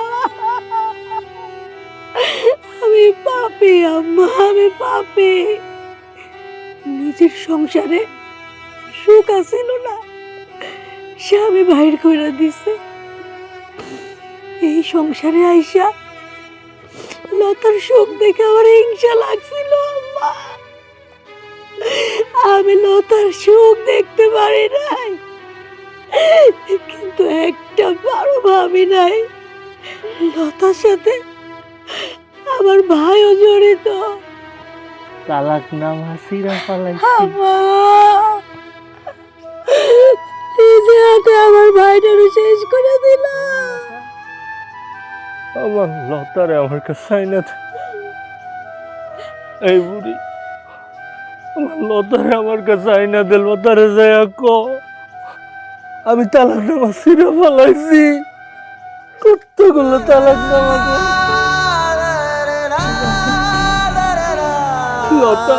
আমি পাপী আম্মা, আমি পাপী। নিজের সংসারে সুখ আছিল না, স্বামী বাহির করে দিছে। এই সংসারে আইসা লতার সুখ দেখে আমার হিংসা লাগছিল আম্মা। আমি লতার সুখ দেখতে পারি নাই, কিন্তু একটা বারো ভাবি নাই লতার সাথে আমার ভাইও জড়িত। তালাক নামা সিরা বালাইছি। আম্মা, নিজে হাতে আমার ভাইটারও শেষ করে দিলাম। আমার লতারে আমার কাছে আইনা দে। এই বুড়ি আমার লতারে আমার কাছে আইনা দে। লতারে যায় আমি তালাক নামা সিরা ফেলাইছি, কতগুলো তালাক নামা দে। লতা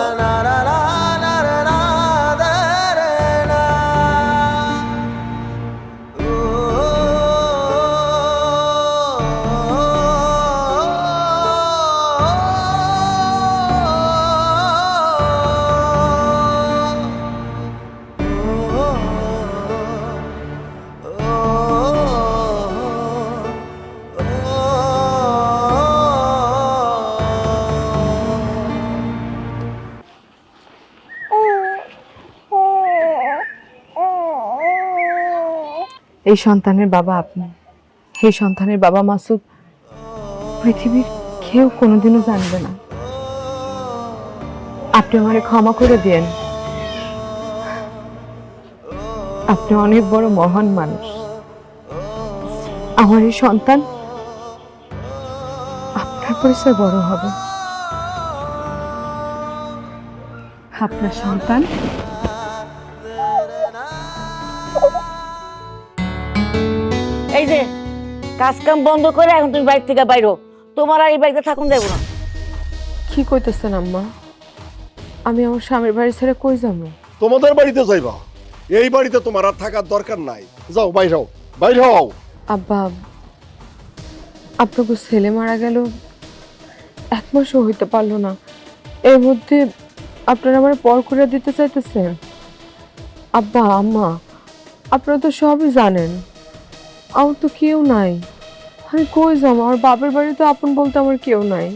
এই সন্তানের বাবা আপনি, এই সন্তানের বাবা মাসুদ পৃথিবীর কেউ কোনোদিনও জানবে না। আপনি আমারে ক্ষমা করে দিয়েন। আপনি অনেক বড় মহান মানুষ। আমার এই সন্তান আপনার পরিচয় বড় হবে। আপনার সন্তান এই যে কাজ কাম বন্ধ করে এখন তুমি বাড়ি থেকে বাইরো, তোমার আর এই বাড়িতে থাকুন যাবো না। কি কইতেছেন আম্মা? আমি আমার স্বামীর বাড়ি ছেড়ে কই যাবো? তোমাদের বাড়িতে যাইবা, এই বাড়িতে তোমার আর থাকার দরকার নাই। যাও বাইরে হও, বাইরে হও। আব্বা, আপনাকে ছেলে মারা গেল, 1 মাসও হইতে পারলো না, এর মধ্যে আপনারা আমার পর করে দিতে চাইতেছেন? আব্বা আম্মা, আপনারা তো সবই জানেন, আমার তো কেউ নাই। আমি কই যাবো? আমার বাপের বাড়ি তো আপন বলতে আমার কেউ নাই।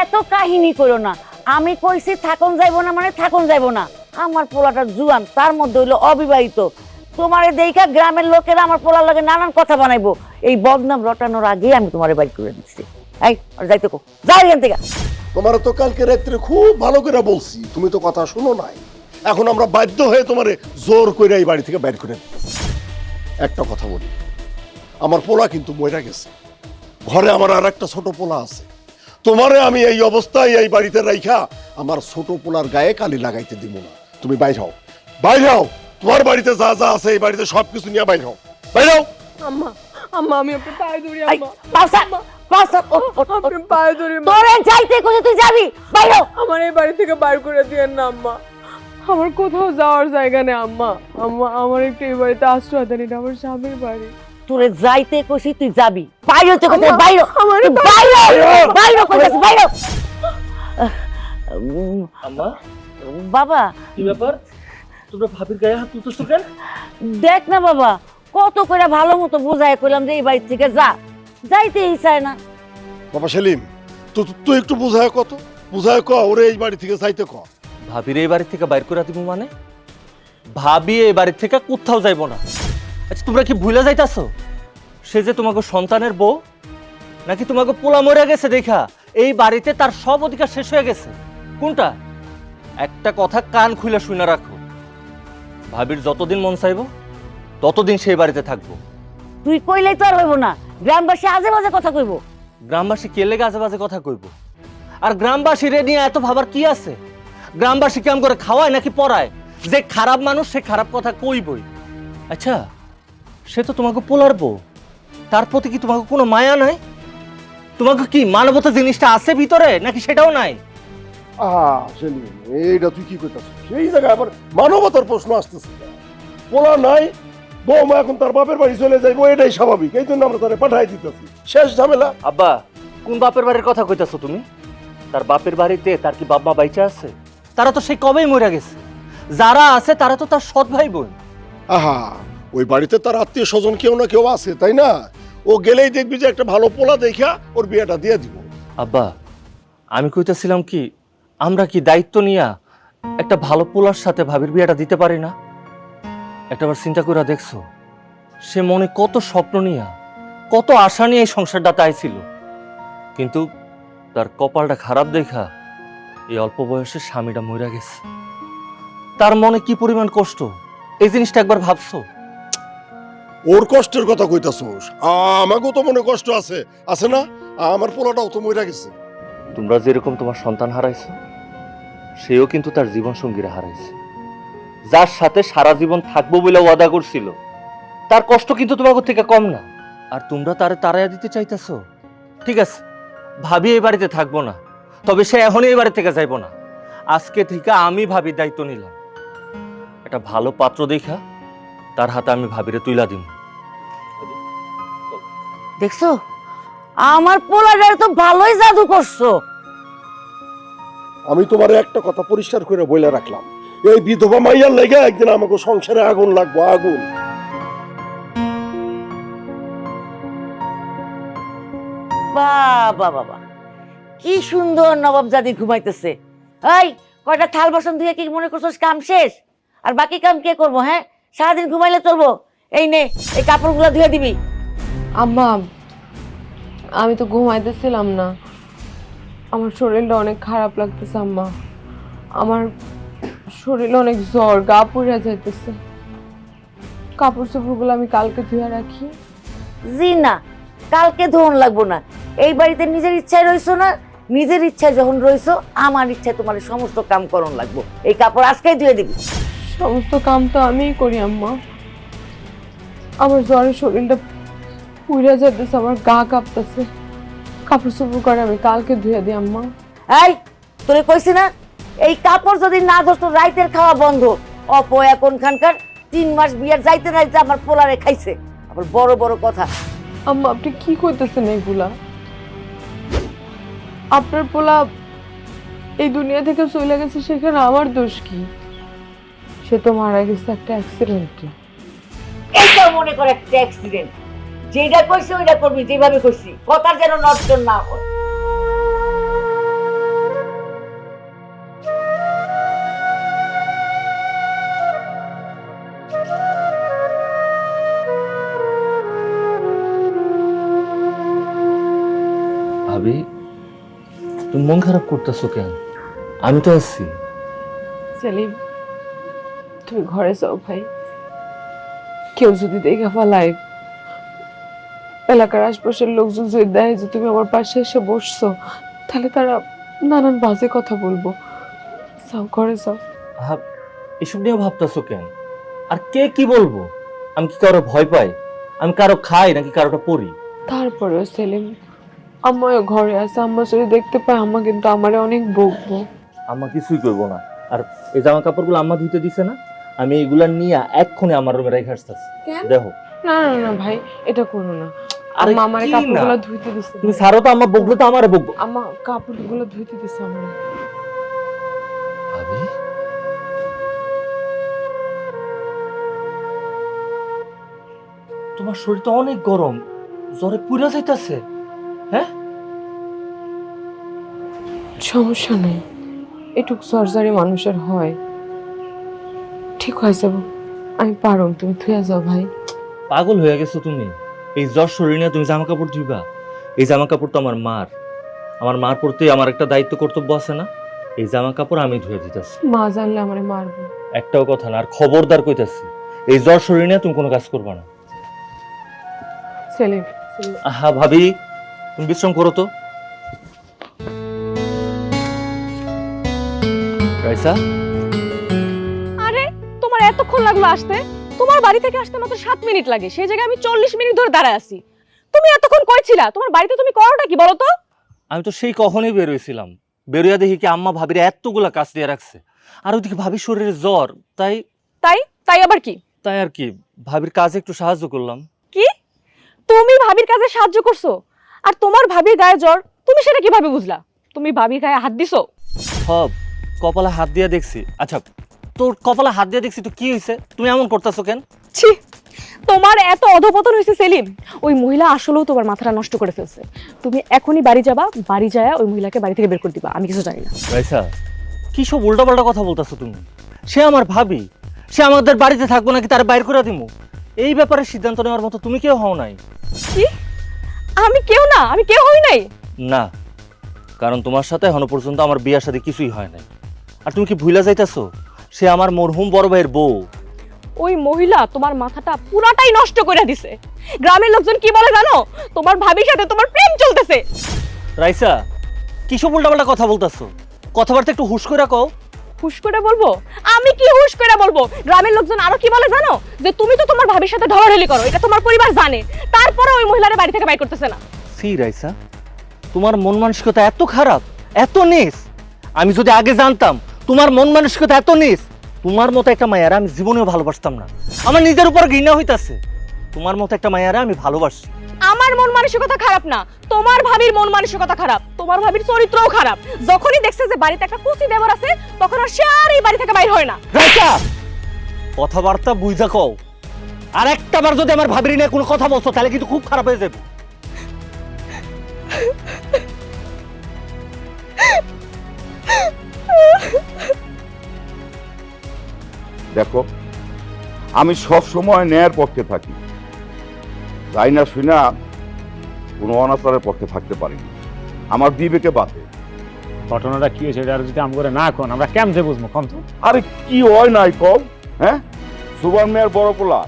এত কাহিনী করো না। আমি কইছি থাকুন যাইবো না মানে থাকুন যাইবো না। আমার পোলাটা জুয়ান, তার মধ্যে হইলো অবিবাহিত। তোমারে দেখা গ্রামের লোকেরা আমার পোলার লগে নানান কথা বানাইবো। এই বদনাম রটানোর আগে আমি তোমারে বাড়ি করে দিচ্ছি। এই আর যাইতে কো, যাই এখান থেকে। তোমার তো কালকে রাত্রে খুব ভালো করে বলছি, তুমি তো কথা শুনো নাই। এখন আমরা বাধ্য হয়ে তোমারে জোর করে এই বাড়ি থেকে বের করে দিচ্ছি। একটা কথা বলি, আমার পোলা কিন্তু মইরা গেছে, ঘরে আমার আর একটা ছোট পোলা আছে। তোমারে আমি এই অবস্থায় এই বাড়িতে রাইখা আমার ছোট পোলার গায়ে কালি লাগাইতে দিব না। তুমি বাইরে হও, বাইরে হও। তোমার বাড়িতে যা যা আছে এই বাড়িতে সবকিছু নিয়ে বাইরে হও, বাইরে হও। আম্মা আম্মা, আমি আপনার পায়ে ধরি এই, আম্মা। পাশা, পাশা, ওঠ, ওঠ, ওঠ। আপনি পায়ে ধরি মা। তোরে যাইতে কইছে তুই যাবি, বাইরে হও। আমার এই বাড়ি থেকে বাইর করে দিয়েন না আম্মা। আমার কোথাও যাওয়ার জায়গা নেই আম্মা। আম্মা, আমার একটু এই বাড়িতে আশ্রয় দেন, এটা আমার স্বামীর বাড়ি। তোরে যাইতে কইছি তুই যাবি, বাইরে হতে কইছে আম্মা, বাইরে, আমার তুই বাইরে, বাইরে কইছে বাইরে। আম্মা বাবা, কি ব্যাপার? তোমরা ভাবির গায়ে হাত তুলতেছো কেন? দেখ না বাবা, কত করে ভালো মতো বোঝায় কইলাম যে এই বাড়ি থেকে যা, যাইতেই চায় না। বাবা সেলিম, তুই একটু বুঝায় কত, বুঝায় ক ওরে এই বাড়ি থেকে যাইতে ক। ভাবির এই বাড়ি থেকে বাইর করে দিব মানে? ভাবি এই বাড়ি থেকে কোথাও যাইব না। আচ্ছা, তোমরা কি ভুলে যাইতাছো সে যে তোমাকে সন্তানের বউ? নাকি তোমাকে পোলা মরে গেছে দেখা এই বাড়িতে তার সব অধিকার শেষ হয়ে গেছে? কোনটা? একটা কথা কান খুলে শুনে রাখো, ভাবির যতদিন মন চাইবো ততদিন সেই বাড়িতে থাকবো। তুই কইলেই তো আর হইব না, গ্রামবাসী আজে বাজে কথা কইব। গ্রামবাসী কে লেগে আজে বাজে কথা কইব? আর গ্রামবাসী রে নিয়ে এত ভাবার কি আছে? গ্রামবাসী কেমন করে খাওয়ায় নাকি পড়ায়? যে খারাপ মানুষ সে খারাপ কথা কইবই। আচ্ছা, সে তো তোমাকে পোলার বউ, তার প্রতি কি তোমাকে কোনো মায়া নাই? তোমাকে কি মানবতা জিনিসটা আছে ভিতরে নাকি সেটাও নাই? সেলিম, এইটা তুই কি করতেছিস? সেই জায়গায় আবার মানবতার প্রশ্ন আসতেছে। পোলা নাই, বৌমা এখন তার বাপের বাড়ি চলে যাইবো, এটাই স্বাভাবিক। এই জন্য আমরা তারে পাঠাই দিতেছি, শেষ ঝামেলা। আব্বা, কোন বাপের বাড়ির কথা কইতাছো তুমি? তার বাপের বাড়িতে তার কি বাপ মা বাইচা আছে? তারা তো সেই কবেই মরে গেছে। যারা আছে তারা তো তার সৎ ভাই বোন। আহা, ওই বাড়িতে তার আত্মীয় স্বজন কেউ না কেউ আছে, তাই না? ও গেলেই দেখবি যে একটা ভালো পোলা দেখা ওর বিয়েটা দিয়ে দিব। আব্বা, আমি কইতাছিলাম কি, আমরা কি দায়িত্ব নিয়া একটা ভালো পোলার সাথে ভাবির বিয়েটা দিতে পারি না? একটাবার চিন্তা করে দেখছো, সে মনে কত স্বপ্ন নিয়া কত আশা নিয়ে এই সংসারটা তাইছিল, কিন্তু তার কপালটা খারাপ দেখা এই অল্প বয়সে স্বামীটা মরে গেছে। তার মনে কি পরিমাণ কষ্ট, এই জিনিসটা একবার ভাবছো? ওর কষ্টের কথা কইতাছোস, আমাকেও তো মনে কষ্ট আছে, আছে না? আমার পোলাটাও তো মরে গেছে। তোমরা যেরকম তোমার সন্তান হারাইছো, সেও কিন্তু তার জীবন সঙ্গীরা হারাইছে, যার সাথে সারা জীবন থাকবো বলে ওয়াদা করছিল। তার কষ্ট কিন্তু তোমাকে থেকে কম না। আর তোমরা তারে তাড়াইয়া দিতে চাইতেছো। ঠিক আছে, ভাবি এই বাড়িতে থাকবো না, তবে সে এখনই এই বাড়ি থেকে যাইবো না। আজকে থেকে আমি ভাবির দায়িত্ব নিলাম। একটা ভালো পাত্র দেখা তার হাতে আমি ভাবিরে তুইলা দিব। দেখছো, আমার পোলাটার তো ভালোই জাদু করছো। আমি তোমার একটা কথা পরিষ্কার করে বলে রাখলাম, এই বিধবা মাইয়ার লেগে একদিন আমাকে সংসারে আগুন লাগবো, আগুন। বাবা বাবা, কি সুন্দর নবাবজাদি ঘুমাইতেছে। এই কয়টা থাল বাসন ধুয়ে কি মনে করছস কাম শেষ? আর বাকি কাম কে করবো? হ্যাঁ, সারাদিন ঘুমাইলে চলবো? এই নে, এই কাপড়গুলো ধুয়ে দিবি। আম্মা, আমি তো ঘুমাইতেছিলাম না, আমার শরীরটা অনেক খারাপ লাগতেছে আম্মা। আমার শরীরে অনেক জ্বর, গা পুড়ে যাইতেছে। কাপড় চোপড়গুলো আমি কালকে ধুয়ে রাখি। জি না, কালকে ধোন লাগবো না। এই বাড়িতে নিজের ইচ্ছায় রইছো না, নিজের ইচ্ছায় যখন রইছো, আমার ইচ্ছায় তোমার সমস্ত কাম করন লাগবো। এই কাপড় আজকেই ধুয়ে দিবি। সমস্ত কাম তো আমিই করি আম্মা। আমার জ্বরের শরীরটা পুড়ে যাইতেছে, আমার গা কাঁপতেছে। কাপড় চোপড় করে আমি কালকে ধুয়ে দিই আম্মা। এই তোরে কইছি না, এই কাপড় যদি না ধরতো রাইতের খাওয়া বন্ধ। অপয়া কোনখানকার 3 মাস বিয়ার যাইতে যাইতে আমার পোলারে খাইছে। আবার বড় বড় কথা। আম্মা, আপনি কি কইতেছেন এগুলা? আপনার পোলা এই দুনিয়া থেকে চলে গেছে, সেখানে আমার দোষ কি? সে তো মারা গেছে একটা অ্যাক্সিডেন্টে। এইটা মনে করে একটা অ্যাক্সিডেন্ট। যেটা কইছি ওইটা করবি, যেভাবে কইছি। কথার যেন নড়চড় না হয়। ভাবি, তুমি মন খারাপ করতেছো কেন? আমি তো আছি। সেলিম, তুমি ঘরে যাও ভাই। কেউ যদি দেখে ফেলায়, এলাকার আশপাশের লোকজন যদি দেয় যে তুমি আমার পাশে এসে বসছো, তাহলে তারা নানান বাজে কথা বলবো। যাও, ঘরে যাও। এসব নিয়ে ভাবতেছো কেন? আর কে কি বলবো? আমি কি কারো ভয় পাই? আমি কারো খাই নাকি কারোটা পড়ি? তারপরেও সেলিম, আম্মাও ঘরে আছে। আম্মা যদি দেখতে পায়, আম্মা কিন্তু আমারে অনেক বকবো। আম্মা কিছুই করবো না। আর এই জামা কাপড়গুলো আম্মা ধুইতে দিছে না, আমি এইগুলা নিয়ে এক্ষুনি আমার রুমে রেখে আসতেছি। দেখো। না না না ভাই, এটা করো না। আরে আম্মা আমারে কি কাপড়গুলো না? ধুইতে দিছে। তুমি ছাড়ো তো, আম্মা বকলো তো আমারে বকবো। আম্মা কাপড়গুলো ধুইতে দিছে আমার। ভাবি, তোমার শরীরটা অনেক গরম, জ্বরে পুড়ে যাইতাছে। হ্যাঁ, সমস্যা নেই, এটুক সরজারি মানুষের হয়, ঠিক হয়ে যাব। আমি পারো, তুমি থুয়ে যাও ভাই। পাগল হয়ে গেছো তুমি? এই জ্বর শরীর নিয়ে তুমি জামা কাপড় ধুইবা? এই জামা কাপড় তো আমার মার। আমার প্রতি আমার একটা দায়িত্ব কর্তব্য আছে না? এই জামা কাপড় আমি ধুয়ে দিতেছি। মা জানলে আমারে মারবে। একটাও কথা না, আর খবরদার কইতাছি এই জ্বর শরীর নিয়ে তুমি কোনো কাজ করবা না। সেলিম, হ্যাঁ ভাবি, তুমি বিশ্রাম করো তো। রাইসা, আরে তোমার এতক্ষণ লাগলো আসতে? তোমার বাড়ি থেকে আসতে মাত্র 7 মিনিট লাগে, সেই জায়গায় আমি 40 মিনিট ধরে দাঁড়ায় আছি। তুমি এতক্ষণ কই ছিলা? তোমার বাড়িতে তুমি করোটা কি বলো তো? আমি তো সেই কখনই বের হয়েছিলাম, বেরোয়া দেখি কি আম্মা ভাবির এতগুলা কাজ দিয়ে রাখছে, আর ওইদিকে ভাবির শরীরে জ্বর, তাই তাই তাই আবার কি? তাই আর কি ভাবির কাজে একটু সাহায্য করলাম। কি তুমি ভাবির কাজে সাহায্য করছো? আর তোমার ভাবির গায়ে জ্বর, তুমি সেটা কিভাবে বুঝলা? তুমি ভাবির গায়ে হাত দিছো? সব কপালে হাত দিয়ে দেখছি। আচ্ছা, তোর কপালে হাত দিয়ে দেখছি তো কি হয়েছে? তুমি এমন করতেছো কেন? ছি, তোমার এত অধপতন হয়েছে সেলিম। ওই মহিলা আসলেও তোমার মাথাটা নষ্ট করে ফেলছে। তুমি এখনই বাড়ি যাবা, বাড়ি যায় ওই মহিলাকে বাড়ি থেকে বের করে দিবা। আমি কিছু জানি না। রাইসা, কি সব উল্টাপাল্টা কথা বলতেছো তুমি? সে আমার ভাবি, সে আমাদের বাড়িতে থাকবো নাকি তার বাইর করে দিমু, এই ব্যাপারে সিদ্ধান্ত নেওয়ার মতো তুমি কেউ হও নাই। কি? আমি কেউ না, আমি কেউ হই নাই। না, কারণ তোমার সাথে এখনো পর্যন্ত আমার বিয়ার সাথে কিছুই হয় নাই। আর তুমি কি ভুলে যাইতেছো সে আমার মরহুম বড় ভাইয়ের বউ? ওই মহিলা তোমার মাথাটা পুরাটাই নষ্ট করে দিছে। গ্রামের লোকজন কি বলে জানো? তোমার ভাবির সাথে তোমার প্রেম চলতেছে। রাইসা, কি সব উল্টাপাল্টা কথা বলতেছো? কথাবার্তা একটু হুশ করে কও। হুশ করে বলবো? আমি কি হুশ করে বলবো? গ্রামের লোকজন আরো কি বলে জানো? যে তুমি তো তোমার ভাবির সাথে ঢলাঢলি করো, এটা তোমার পরিবার জানে, তারপরে ওই মহিলারে বাড়ি থেকে বাইর করতেছে না। সি রাইসা, তোমার মন মানসিকতা এত খারাপ, এত নিচ। আমি যদি আগে জানতাম তোমার মন মানসিকতা এত নিচ, তোমার মতো একটা মায়ারা আমি জীবনেও ভালোবাসতাম না। আমার নিজের উপর ঘৃণা হইতাছে। তোমার মতো একটা মায়ারা আমি ভালোবাসি। আমার মন মানসিকতা খারাপ না, তোমার ভাবির মন মানসিকতা খারাপ। তোমার ভাবির চরিত্রও খারাপ। যখনই দেখছে যে বাড়িতে একটা কুচি দেবর আছে, তখন আর সে আর এই বাড়ি থেকে বাইর হয় না। রাইসা, কথাবার্তা বুঝা কও। আর একটাবার যদি আমার ভাবির নিয়ে কোনো কথা বলছো তাহলে কিন্তু খুব খারাপ হয়ে যাবে। দেখো, আমি সব সময় ন্যায়ের পক্ষে থাকি, তাই না শুনা কোনো অনাচারের পক্ষে থাকতে পারি না। আমার বিবেকে বাধে। ঘটনাটা কি হয়েছে এটা যদি আম করে না কোন আমরা কেমনে বুঝবো কম তো? আরে কি হয় নাই কম? হ্যাঁ, সুবান মেয়ের বড় পোলা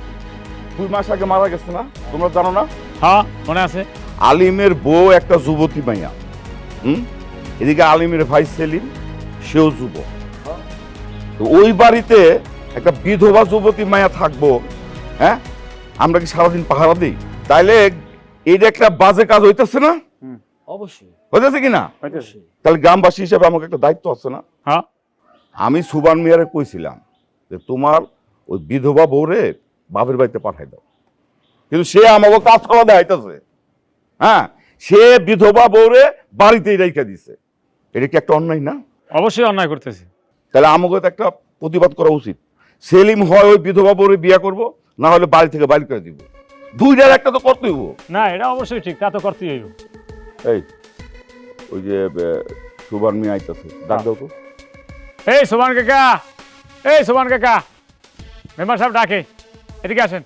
2 মাস আগে মারা গেছে না, তোমরা জানো না? হ্যাঁ মনে আছে। আলিমের বউ একটা যুবতী মাইয়া, এদিকে আলিমের ভাই সেলিম, সেও যুবক। তো ওই বাড়িতে একটা বিধবা যুবতী মায়া থাকবো, হ্যাঁ? আমরা কি সারাদিন পাহারা দিই? তাইলে এইটা একটা বাজে কাজ হইতেছে না? অবশ্যই হইতেছে কিনা? তাহলে গ্রামবাসী হিসেবে আমাকে একটা দায়িত্ব আছে না? হ্যাঁ, আমি সুবান মিয়ারে কইছিলাম যে তোমার ওই বিধবা বউরে বাপের বাড়িতে পাঠাই দাও, কিন্তু সে আমাকে কাজ করা দেখাইতেছে। হ্যাঁ, সে বিধবা বউরে বাড়িতেই রেখে দিছে। এটা কি একটা অন্যায় না? অবশ্যই অন্যায় করতেছি। তাহলে আমাকে তো একটা প্রতিবাদ করা উচিত। সেলিম হয় ওই বিধবা বউরে বিয়ে করব, না হলে বাড়ি থেকে বাইর করে দিব। দুইটার একটা তো করতেই হবো। না এটা অবশ্যই ঠিক, তা তো করতেই হইব। এই ওই যে সুবান মিয়া আইতাছে, ডাক দাও তো। এই সুবান কাকা, এই সুবান কাকা, মেম্বার সাহেব ডাকে, এদিকে আসেন।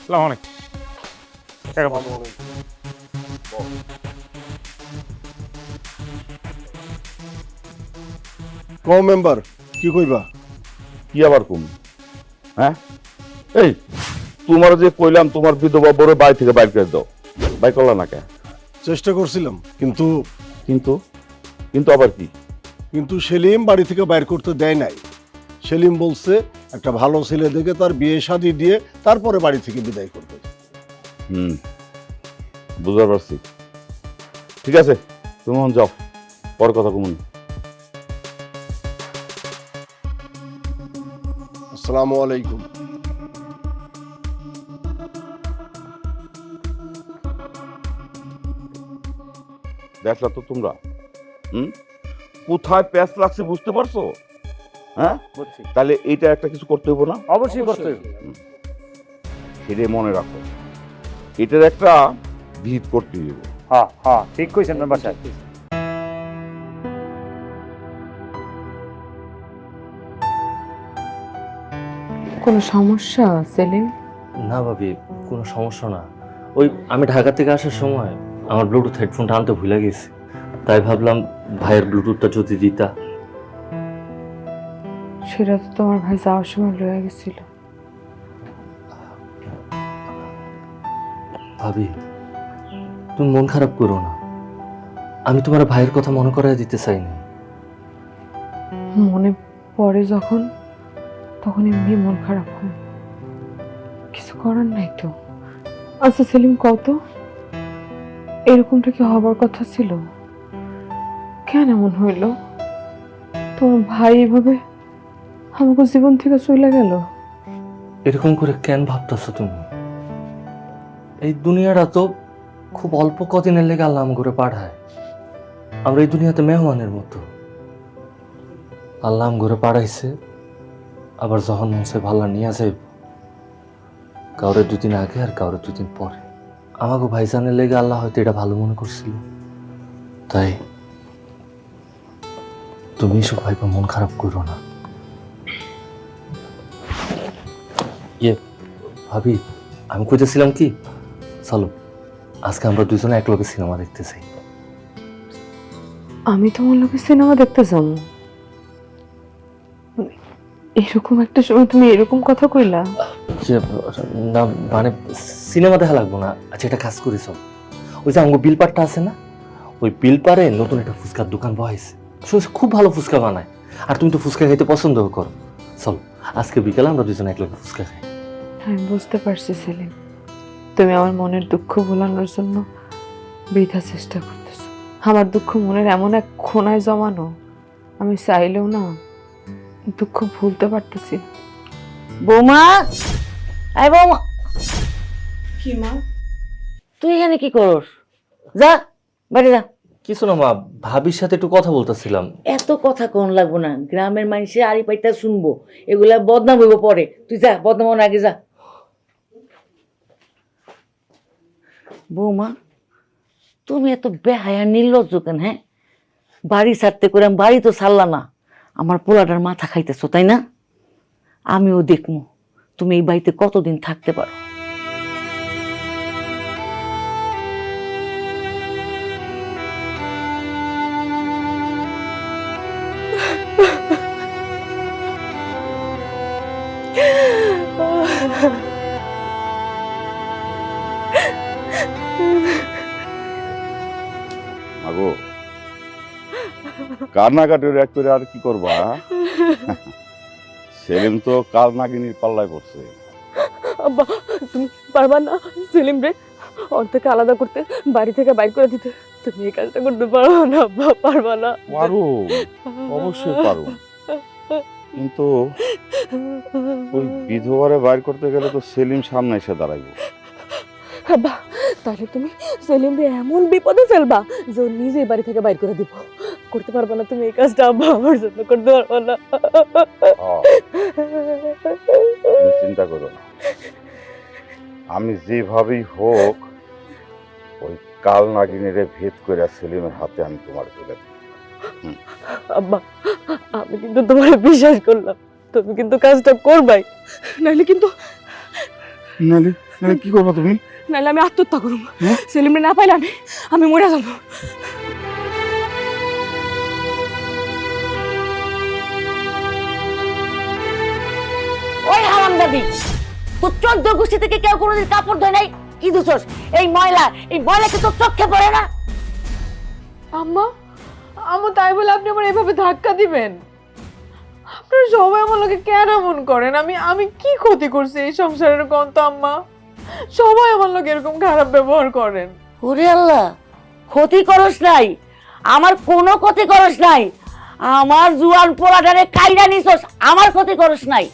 আসসালামু আলাইকুম কাকা। কম মেম্বার, কি কইবা? কি আবার কম? হ্যাঁ, এই তোমার যে কইলাম তোমার বিধবা বউরে বাড়ি থেকে বাইর করে দাও, বাইর করলা না কেন? চেষ্টা করছিলাম, কিন্তু কিন্তু কিন্তু আবার কি? কিন্তু সেলিম বাড়ি থেকে বাইর করতে দেয় নাই। সেলিম বলছে একটা ভালো ছেলে দেখে তার বিয়ে শাদী দিয়ে তারপরে বাড়ি থেকে বিদায় করবে। বুঝতে পারছি। ঠিক আছে, তুমি যাও, পর কথা কমুন। আসসালামু আলাইকুম। দেখলা তো তোমরা, কোথায় প্যাঁচ লাগছে বুঝতে পারছো? হ্যাঁ, তাহলে এইটা একটা কিছু করতে হইব না? অবশ্যই করতে হইব। সেটা মনে রাখো, এটার একটা ভিত করতে হইব। হ্যাঁ হ্যাঁ, ঠিক কইছেন মেম্বার সাহেব। কোনো সমস্যা সেলিম? না ভাবি, কোনো সমস্যা না। ওই আমি ঢাকা থেকে আসার সময় আমার ব্লুটুথ হেডফোনটা আনতে ভুলে গেছি, তাই ভাবলাম ভাইয়ের ব্লুটুথটা যদি দিতা। সেটা তো তোমার ভাই যাওয়ার সময় লয়ে গেছিল। ভাবি, তুমি মন খারাপ করো না। আমি তোমার ভাইয়ের কথা মনে করাই দিতে চাই না। মনে পড়ে যখন, তখন এমনি মন খারাপ হয়, কিছু করার নাই তো। আচ্ছা সেলিম, কত এরকমটা কি হবার কথা ছিল? কেন এমন হইল? তোমার ভাই এভাবে আমাকে জীবন থেকে চলে গেল। এরকম করে কেন ভাবতেছো তুমি? এই দুনিয়াটা তো খুব অল্প কদিনের লেগে আল্লাহ করে পাঠায়। আমরা এই দুনিয়াতে মেহমানের মতো। আল্লাহ করে পাঠাইছে, আবার যখন মনসে ভাল্লা নিয়ে যাইব, কাউরে 2 দিন আগে আর কাউরে 2 দিন পরে। আমাকে ভাইজানের লেগে আল্লাহ হয়তো এটা ভালো মনে করছিল, তাই তুমি সব ভাইপা মন খারাপ করো না। ভাবি, আমি কইতেছিলাম কি, চলো আজকে আমরা দুজনে একলগে সিনেমা দেখতে চাই। আমি তোমার লোকের সিনেমা দেখতে যাবো? এরকম একটা সময় তুমি এরকম কথা কইলা? না মানে সিনেমা দেখা লাগবো না। আচ্ছা, এটা কাজ করি, চল ওই যে আমার বিলপাড়টা আছে না, ওই বিলপাড়ে নতুন একটা ফুচকার দোকান বহাইছে, শুনছি খুব ভালো ফুচকা বানায়। আর তুমি তো ফুচকা খাইতে পছন্দ করো, চল আজকে বিকালে আমরা দুজনে একলগে ফুচকা খাই। আমি বুঝতে পারছি সেলিম, তুমি আমার মনের দুঃখ ভোলানোর জন্য বৃথা চেষ্টা করতেছো। আমার দুঃখ মনের এমন এক কোণায় জমানো, আমি চাইলেও না দুঃখ ভুলতে পারতেছি না। বৌমা, আই বৌমা, কি মা, তুই এখানে কি করস? যা বাড়ি যা। কিছু না মা, ভাবির সাথে একটু কথা বলতেছিলাম। এত কথা কোন লাগবো না, গ্রামের মানুষে আড়ি পাইতা শুনবো, এগুলা বদনাম হইব পরে। তুই যা, বদনাম হওয়ার আগে যা। বৌমা, তুমি এত বেহায়া নির্লজ্জ কেন? হ্যাঁ, বাড়ি ছাড়তে করে বাড়ি তো ছাড়লা না, আমার পোলাটার মাথা খাইতেছো তাই না? আমিও দেখবো তুমি এই বাড়িতে কতদিন থাকতে পারো। আগো কান্নাকাটির এক করে আর কি করবা? সেলিম তো কাল নাগিনীর পাল্লায় পড়ছে। আব্বা, তুমি পারবা না সেলিম রে ওর থেকে আলাদা করতে, বাড়ি থেকে বাইর করে দিতে? তুমি এই কাজটা করতে পারো না আব্বা, পারবা না? পারো, অবশ্যই পারো, কিন্তু ওই বিধবারে বাইর করতে গেলে তো সেলিম সামনে এসে দাঁড়াইবো। আব্বা, তাহলে তুমি সেলিম রে এমন বিপদে ফেলবা যে ও নিজেই বাড়ি থেকে বাইর করে দিব। করতে পারবা না তুমি এই কাজটা আব্বা, আমার জন্য করতে পারবা না? তুমি চিন্তা করো না, আমি যেভাবেই হোক ওই কাল নাগিনীরে ভেদ করে সেলিমের হাতে আমি তোমার তুলে দেব। আব্বা, আমি কিন্তু তোমার বিশ্বাস করলাম, তুমি কিন্তু কাজটা করবাই, নাইলে কিন্তু নালে কি করবা তুমি? নাইলে আমি আত্মহত্যা করব। সেলিমরে না পাইলে আমি মরে যাবো। ওই হারামজাদি, তোর 14 গোষ্ঠী থেকে কেউ কোনোদিন কাপড় ধোয় নাই? কি দুছস? এই ময়লা কি তোর চোখে পড়ে না? আম্মা, আম্মু তাই বলে আপনি আমার এভাবে ধাক্কা দিবেন? আপনারা সবাই আমার লোকে কেন এমন করেন? আমি কি ক্ষতি করছি এই সংসারের? কোন তো আম্মা, সবাই আমার লোকে এরকম খারাপ ব্যবহার করেন। ওরে আল্লাহ, ক্ষতি করস নাই, আমার কোনো ক্ষতি করস নাই। আমার জুয়ান পোলাটারে কাইরা নিছস, আমার ক্ষতি করস নাই।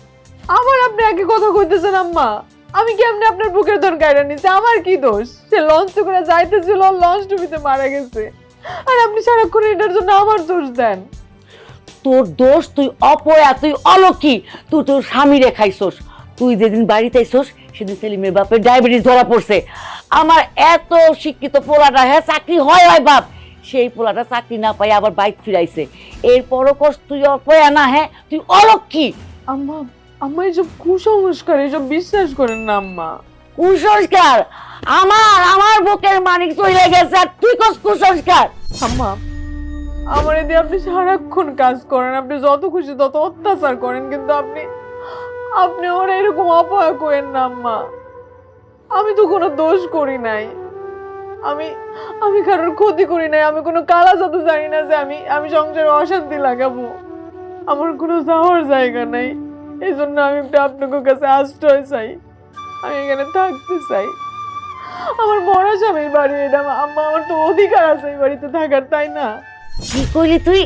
আবার আপনি একই কথা কইতেছেন আম্মা? আমি কি আপনি আপনার বুকের ধন কাইরা নিছে? আমার কি দোষ? সে লঞ্চ করে যাইতেছিল, লঞ্চ ডুবিতে মারা গেছে, আর আপনি সারাক্ষণ এটার জন্য আমার দোষ দেন। তোর দোষ, তুই অপয়া, তুই অলক্ষী, তুই তোর স্বামীরে খাইছস। তুই যেদিন বাড়িতে আইছস সেদিন সেলিমের বাপের ডায়াবেটিস ধরা পড়ছে। আমার এত শিক্ষিত পোলাটা, হ্যাঁ চাকরি হয় বাপ, সেই পোলাটা চাকরি না পাই আবার বাইক ফিরাইছে। এরপরও কস তুই অপয়া না? হ্যাঁ, তুই অলক্ষী। আম্মা, আম্মা এইসব কুসংস্কার, এইসব বিশ্বাস করেন না আম্মা। কুসংস্কার? আমার বুকের মানিক চলে গেছে আর তুই কস কুসংস্কার? আম্মা, আমার এদিকে আপনি সারাক্ষণ কাজ করেন, আপনি যত খুশি তত অত্যাচার করেন, কিন্তু আপনি আপনি ওরা এরকম অপয়া করেন না আম্মা। আমি তো কোনো দোষ করি নাই, আমি আমি কারোর ক্ষতি করি নাই, আমি কোনো কালা জাদু জানি না যে আমি সংসারে অশান্তি লাগাবো। আমার কোনো যাওয়ার জায়গা নাই, এই জন্য আমি একটু আপনাদের কাছে আশ্রয় চাই, আমি এখানে থাকতে চাই। আমার মরা স্বামীর বাড়ি এটা, আম্মা আমার তো অধিকার আছে এই বাড়িতে থাকার, তাই না? কি কইলি তুই?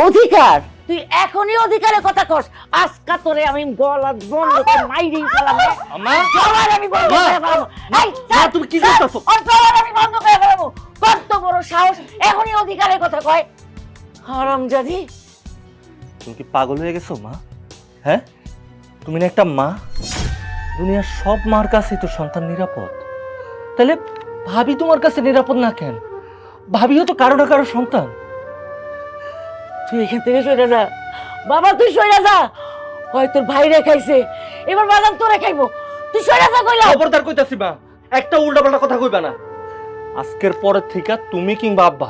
অধিকার? তুই এখনই অধিকারের কথা কস? আজকা তোরে আমি গলা বন্ধ করে মাইরেই ফেলাম। আম্মা গলার আমি বন্ধ করে ফেলাবো। এই মা, তুমি কি করতেছো? ওর গলার আমি বন্ধ করে ফেলাবো। কত বড় সাহস, এখনই অধিকারের কথা কয়? হারামজাদি! তুমি কি পাগল হয়ে গেছো মা? হ্যাঁ, তুমি না একটা মা? দুনিয়ার সব মার কাছে তো সন্তান নিরাপদ, তাহলে ভাবি তোমার কাছে নিরাপদ না কেন? ভাবিও তো কারো না কারো সন্তান। তুই এখান থেকে সরে যা বাবা, তুই সরে যা। হয় তোর ভাই রেখাইছে, এবার বাদাম তোরে খাইবো। তুই সরে যা কইলা। খবরদার কইতাছি মা, একটা উল্টাপাল্টা কথা কইবা না। আজকের পরের থেকে তুমি কিংবা আব্বা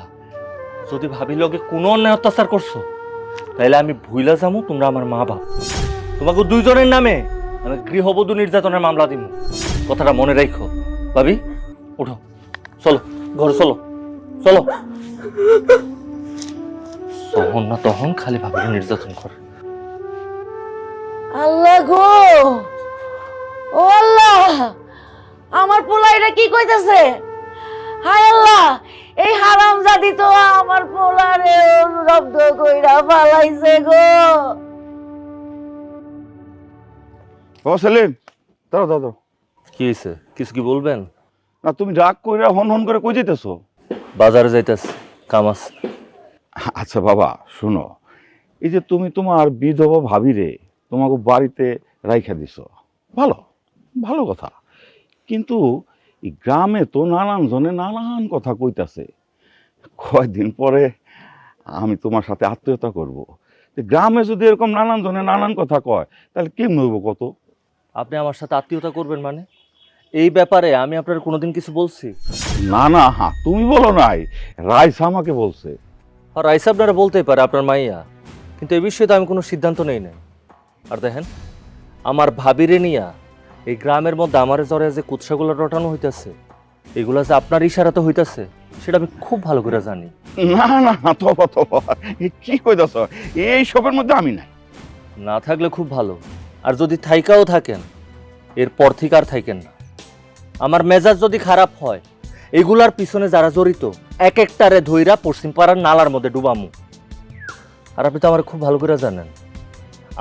যদি ভাবি লগে কোনো অন্যায় অত্যাচার করছো, তাহলে আমি ভুইলা যাবো তোমরা আমার মা বাপ। তোমাকে দুইজনের নামে আমি গৃহবধূ নির্যাতনের মামলা দিব। কথাটা মনে রাখো। ভাবি উঠো, চলো ঘরে, চলো চলো। তখন না তখন খালি ভাবি নির্যাতন করে। আল্লাহ গো, ও আল্লাহ, আমার পোলা এটা কি কইতাছে? হায় আল্লাহ, এই হারামজাদি তো আমার পোলারে রব্দ কইরা ফালাইছে গো। ও সেলিম, দাঁড়াও দাঁড়াও। কি হয়েছে? কিছু কি বলবেন? না, তুমি রাগ কইরা হন হন করে কই যেতেছো? বাজারে যাইতেছি, কাম আছে। আচ্ছা বাবা শোনো, এই যে তুমি তোমার বিধবা ভাবিরে তোমাকে বাড়িতে রাইখা দিছো, ভালো ভালো কথা, কিন্তু এই গ্রামে তো নানান জনে নানান কথা কইতাছে। কয়দিন পরে আমি তোমার সাথে আত্মীয়তা করব, গ্রামে যদি এরকম নানান জনে নানান কথা কয় তাহলে কেমন হইব কত? আপনি আমার সাথে আত্মীয়তা করবেন মানে? এই ব্যাপারে আমি আপনার কোনোদিন কিছু বলছি? না না, হ্যাঁ তুমি বলো নাই, রাইসা আমাকে বলছে। আর রাইসা আপনারা বলতেই পারে, আপনার মাইয়া, কিন্তু এই বিষয়ে তো আমি কোনো সিদ্ধান্ত নেই নাই। আর দেখেন, আমার ভাবিরে নিয়া এই গ্রামের মধ্যে আমার জ্বরে যে কুৎসাগুলো রটানো হইতেছে, এগুলা যে আপনার ইশারাতে হইতেছে সেটা আমি খুব ভালো করে জানি। না না, তবা তবা, কি কইতাছ? এই সবের মধ্যে আমি নাই। না থাকলে খুব ভালো, আর যদি থাইকাও থাকেন এরপর থেকে আর থাকেন না। আমার মেজাজ যদি খারাপ হয়, এগুলার পিছনে যারা জড়িত এক একটারে ধইরা পশ্চিম পাড়ার নালার মধ্যে ডুবামু। আর আপনি তো আমার খুব ভালো করে জানেন,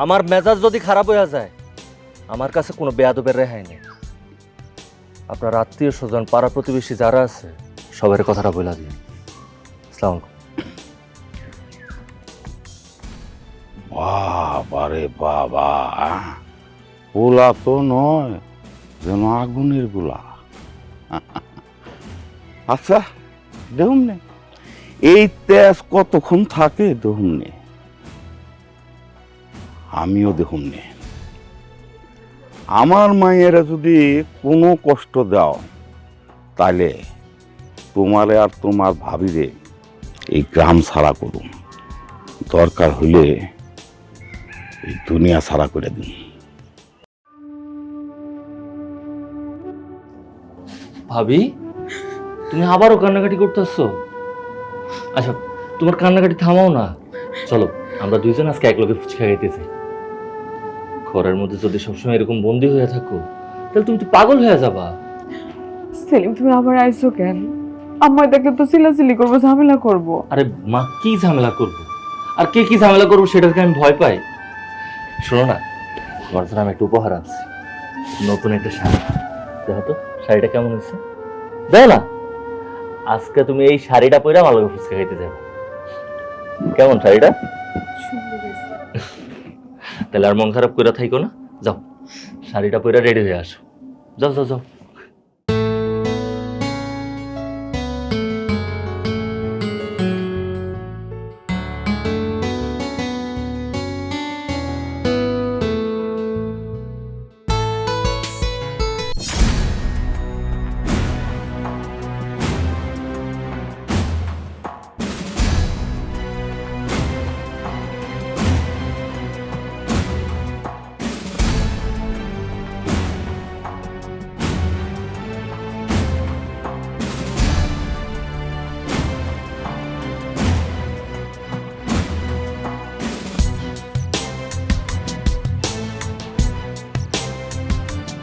আমার মেজাজ যদি খারাপ হয়ে যায় আমার কাছে কোনো বেয়াদবের রেহাই নেই। আপনার আত্মীয় স্বজন পাড়া প্রতিবেশী যারা আছে সবার কথাটা বলে দিন। আসসালামু আলাইকুম। বাবারে বাবা, গোলা তো নয়, যেন আগুনের গোলা। আচ্ছা দেখুন নে, এই তেজ কতক্ষণ থাকে দেখুন নে, আমিও দেখুন নে। আমার মায়েরা যদি কোনো কষ্ট দাও তাহলে তোমারে আর তোমার ভাবিরে এই গ্রাম ছাড়া করুন, দরকার হইলে এই দুনিয়া ছাড়া করে দিন। ভাবি, তুমি আবারও কান্নাকাটি করতেছো? আচ্ছা, তোমার কান্নাকাটি থামাও না, চলো আমরা দুইজন আজকে এক লগে ফুচকা খাইতেছি। ঘরের মধ্যে যদি সবসময় এরকম বন্দি হয়ে থাকো তাহলে তুমি তো পাগল হয়ে যাবা। সেলিম, তুমি আবার আইছো কেন? আম্মা দেখলে তো চিল্লাচিল্লি করবো, ঝামেলা করবো। আরে মা, কি ঝামেলা করবো আর কে কি ঝামেলা করবো সেটাকে আমি ভয় পাই? শোনো না, তোমার জন্য আমি একটা উপহার আনছি, নতুন একটা শাড়ি। দেখো তো শাড়িটা কেমন হয়েছে, দেখো না। আজকে তুমি এই শাড়িটা পরে আমার লগে ফুচকা খাইতে যাবে। কেমন শাড়িটা? তাহলে আর মন খারাপ করে থাইকো না, যাও শাড়িটা পরে রেডি হয়ে আসো। যাও যাও যাও।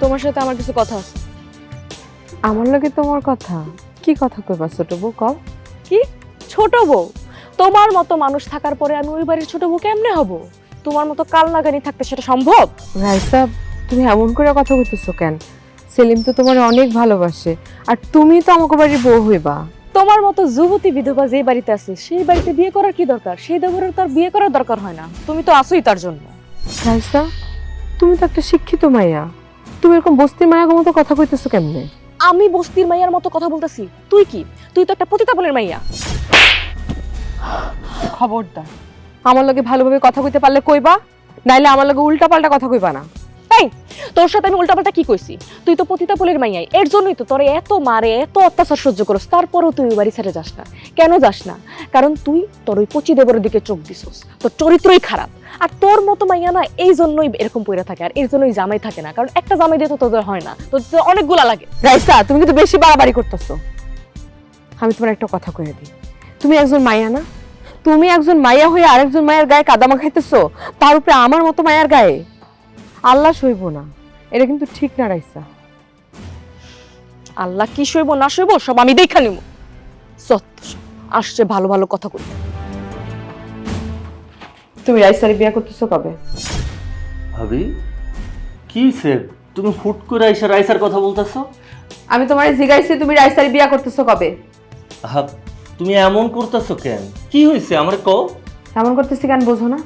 তোমার সাথে আমার কিছু কথা আছে। আমার লগে তোমার কথা? কি কথা কইবা ছোট বউ, কও। কি ছোট বউ? তোমার মতো মানুষ থাকার পরে আমি ওই বাড়ির ছোট বউ কেমনে হব? তোমার মতো কাল নাগানি থাকতে সেটা সম্ভব? রাইসা, তুমি এমন করে কথা বলতেছো কেন? সেলিম তো তোমার অনেক ভালোবাসে, আর তুমি তো আমাকে বাড়ির বউ হইবা। তোমার মতো যুবতী বিধবা যে বাড়িতে আছে সেই বাড়িতে বিয়ে করার কি দরকার? সেই দেবরের তো আর বিয়ে করার দরকার হয় না, তুমি তো আসোই তার জন্য। রাইসা, তুমি তো একটা শিক্ষিত মাইয়া, তুমি এরকম বস্তির মাইয়ার মতো কথা কইতেছো কেমনে? আমি বস্তির মাইয়ার মতো কথা বলতেছি? তুই কি? তুই তো একটা পতিতাবলের মাইয়া। খবরদার, আমার লগে ভালোভাবে কথা কইতে পারলে কইবা, নাইলে আমার লগে উল্টাপাল্টা কথা কইবা না। তাই তোর সাথে আমি উল্টাপাল্টা কি কইছি? তুই তো পতিতাবলের মাইয়াই, এর জন্যই তো তোরে এত মারে, এত অত্যাচার সহ্য করস, তারপরেও তুই ওই বাড়ি ছেড়ে যাস না। কেন যাস না? কারণ তুই তোর ওই পচি দেবরের দিকে চোখ দিছস, তোর চরিত্রই খারাপ। আর তোর মতো মাইয়া না এই জন্যই এরকম পইরা থাকে, আর এর জন্যই জামাই থাকে না, কারণ একটা জামাই দিয়ে তো তোদের হয় না, তোদের অনেকগুলা লাগে। রাইসা, তুমি কিন্তু বেশি বাড়াবাড়ি করতেছো। আমি তোমার একটা কথা কইয়া দিই, তুমি একজন মাইয়া না? তুমি একজন মাইয়া হয়ে আরেকজন মায়ের গায়ে কাদামা খাইতেছো, তার উপরে আমার মতো মায়ের গায়ে। আল্লাহ সইব না, এটা কিন্তু ঠিক না রাইসা। আল্লাহ কি সইব না সইব সব আমি দেখা নিব। আসছে ভালো ভালো কথা কইতে। তুমি রাইসারে বিয়ে করতেছো কবে? ভাবি কি সে তুমি হুট করে আইসা রাইসার কথা বলতেছো? আমি তোমারে জিগাইছি তুমি রাইসারে বিয়ে করতেছো কবে? তুমি এমন করতেছো কেন? কি হয়েছে আমার কও। এমন করতেছি কেন বোঝো না?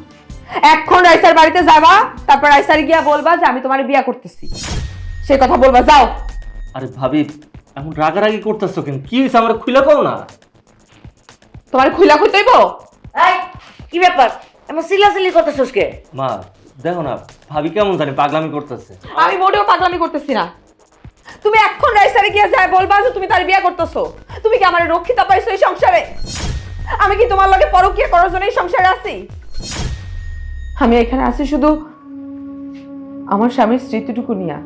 এখন রাইসার বাড়িতে যাবা, তারপর রাইসারে গিয়া বলবা যে আমি তোমারে বিয়ে করতেছি, সেই কথা বলবা। যাও। আরে ভাবি এমন রাগারাগি করতেছো কেন? কি হয়েছে আমার খুলে কও না। তোমারে খুইলা কইতেইব? এই কি ব্যাপার, এমন সিলাসিলি করতেছস কে? মা দেখো না ভাবি কেমন জানি পাগলামি করতেছে। আমি মোটেও পাগলামি করতেছি না। তুমি এখন রাইসারে গিয়া যায় বলবা যে তুমি তার বিয়ে করতেছো। তুমি কি আমারে রক্ষিতা পাইছো এই সংসারে? আমি কি তোমার লগে পরকীয়া করার জন্য এই সংসারে আছি? আমি এখানে আছি শুধু আমার স্বামীর স্মৃতিটুকু নিয়ে।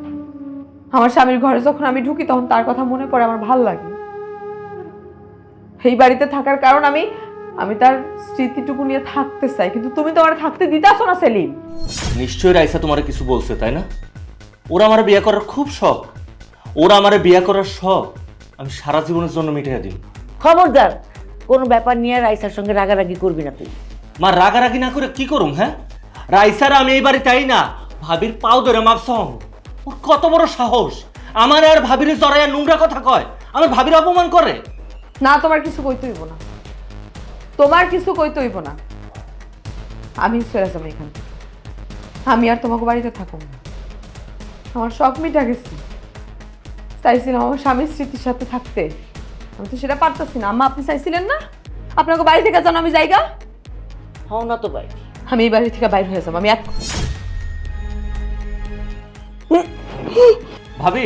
আমার স্বামীর ঘরে যখন আমি ঢুকি তখন তার কথা মনে পড়ে, আমার ভালো লাগে। এই বাড়িতে থাকার কারণ আমি তার স্মৃতিটুকু নিয়ে থাকতে চাই, কিন্তু তুমি তো আমার থাকতে দিতেছো না সেলিম। নিশ্চয়ই রাইসা তোমার কিছু বলছে তাই না? ওরা আমার বিয়ে করার খুব শখ, ওরা আমার বিয়ে করার শখ আমি সারা জীবনের জন্য মিটিয়ে দিই। খবরদার, কোনো ব্যাপার নিয়ে রাইসার সঙ্গে রাগারাগি করবি না তুই। মা রাগারাগি না করে কি করুম? হ্যাঁ, রাইসার আমি এই বাড়ি তাই না ভাবির পাও ধরে মাপসং। ওর কত বড় সাহস, আমার আর ভাবির জড়াইয়া নোংরা কথা কয়, আমার ভাবির অপমান করে। না, তোমার কিছু কইতে হইব না, তোমার কিছু কইতে হইব না। আমি চলে যাবো এখান থেকে। আমি আর তোমাকে বাড়িতে থাকবো না। আমার শখ মিটা গেছে। চাইছিলাম আমার স্বামীর স্মৃতির সাথে থাকতে, আমি তো সেটা পারতেছি না। আম্মা, আপনি চাইছিলেন না আপনাকে বাড়ি থেকে যেন আমি জায়গা হও না তো ভাই। আমি এই বাড়ি থেকে বাইরে হয়ে যাবো। আমি ভাবি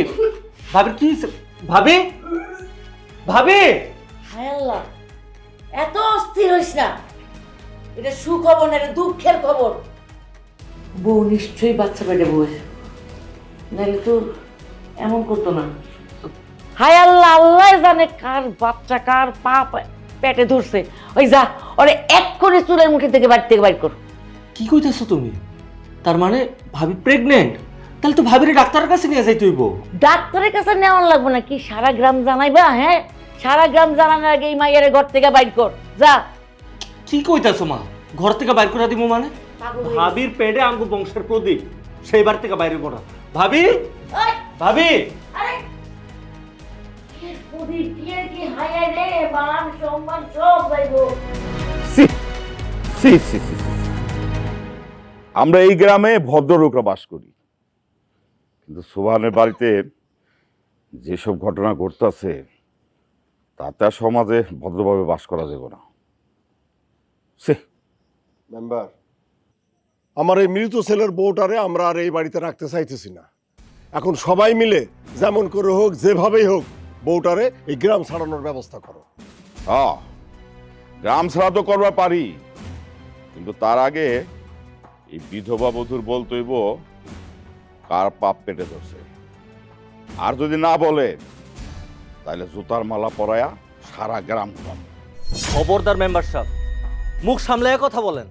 ভাবির কি হয়েছে? ভাবি ভাবি হায় আল্লাহ, এত অস্থির হইস না। এটা সুখবর না, এটা দুঃখের খবর। বউ নিশ্চয়ই বাচ্চা পেটে বসে, নাহলে তো এমন করতো না। হায় আল্লাহ, আল্লাহ জানে কার বাচ্চা কার পা পেটে ধরছে। ওই যা, ওরে এক করে চুলের মুখে থেকে বাড়ি থেকে বাইর কর। কি কইতেছো তুমি? তার মানে ভাবি প্রেগনেন্ট? তাহলে তো ভাবির ডাক্তারের কাছে নিয়ে যাইতে হইব। ডাক্তারের কাছে নেওয়ার লাগবে না, কি সারা গ্রাম জানাইবা? হ্যাঁ, সারা গ্রাম জানানোর আগে এই মাইয়ারে ঘর থেকে বাইর কর, যা। কি কইতাছো মা? ঘর থেকে বাইর করে দিব মানে? ভাবির পেটে আমগো বংশের প্রদীপ, সেই বার থেকে বাইরে পড়া। ভাবি ভাবি আমরা এই গ্রামে ভদ্রলোকরা বাস করি, কিন্তু সোহানের বাড়িতে যেসব ঘটনা ঘটতেছে তাতে আর সমাজে ভদ্রভাবে বাস করা যাবে না। মেম্বার, আমার এই মৃত ছেলের বউটারে আমরা আর এই বাড়িতে রাখতে চাইতেছি না। এখন সবাই মিলে যেমন করে হোক, যেভাবেই হোক, বউটারে এই গ্রাম ছাড়ানোর ব্যবস্থা করো। হ্যাঁ, গ্রাম ছাড়া তো করবার পারি, কিন্তু তার আগে এই বিধবা বধূর বলতে হইব কার পাপ পেটে ধরছে। আর যদি না বলে তাহলে জুতার মালা পরায়া সারা গ্রাম ঘুরাম। খবরদার মেম্বার সাহেব, মুখ সামলায় কথা বলেন।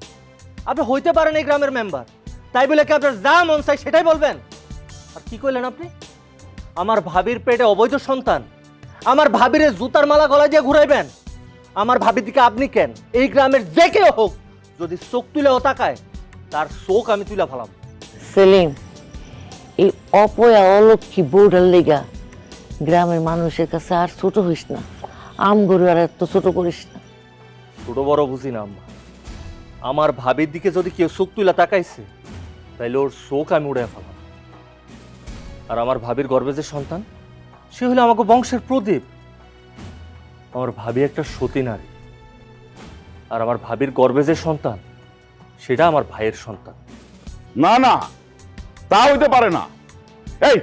আপনি হইতে পারেন এই গ্রামের মেম্বার, তাই বলে কি আপনার যা মন চাই সেটাই বলবেন? আর কি কইলেন আপনি? আমার ভাবির পেটে অবৈধ সন্তান, আমার ভাবিরে জুতার মালা গলায় দিয়ে ঘুরাইবেন? আমার ভাবির দিকে আপনি কেন, এই গ্রামের যে কেউ হোক যদি চোখ তুলেও তাকায় তার চোখ আমি তুলে ফেলাম। সেলিম, এই অপয়া অলক্ষী বউটার লেগা গ্রামের মানুষের কাছে আর ছোট হইস না, আম গরু আর এত ছোট করিস না। ছোট বড় বুঝি না আম্মা, আমার ভাবির দিকে যদি কেউ চোখ তুলে তাকাইছে তাইলে ওর চোখ আমি উড়ে ফেলাম। আর আমার ভাবির গর্ভে যে সন্তান, সে হলো আমাকে বংশের প্রদীপ। আমার ভাবি একটা সতী নারী, আর আমার ভাবির গর্ভে যে সন্তান সেটা আমার ভাইয়ের সন্তান। না না, তা হইতে পারে না। এই,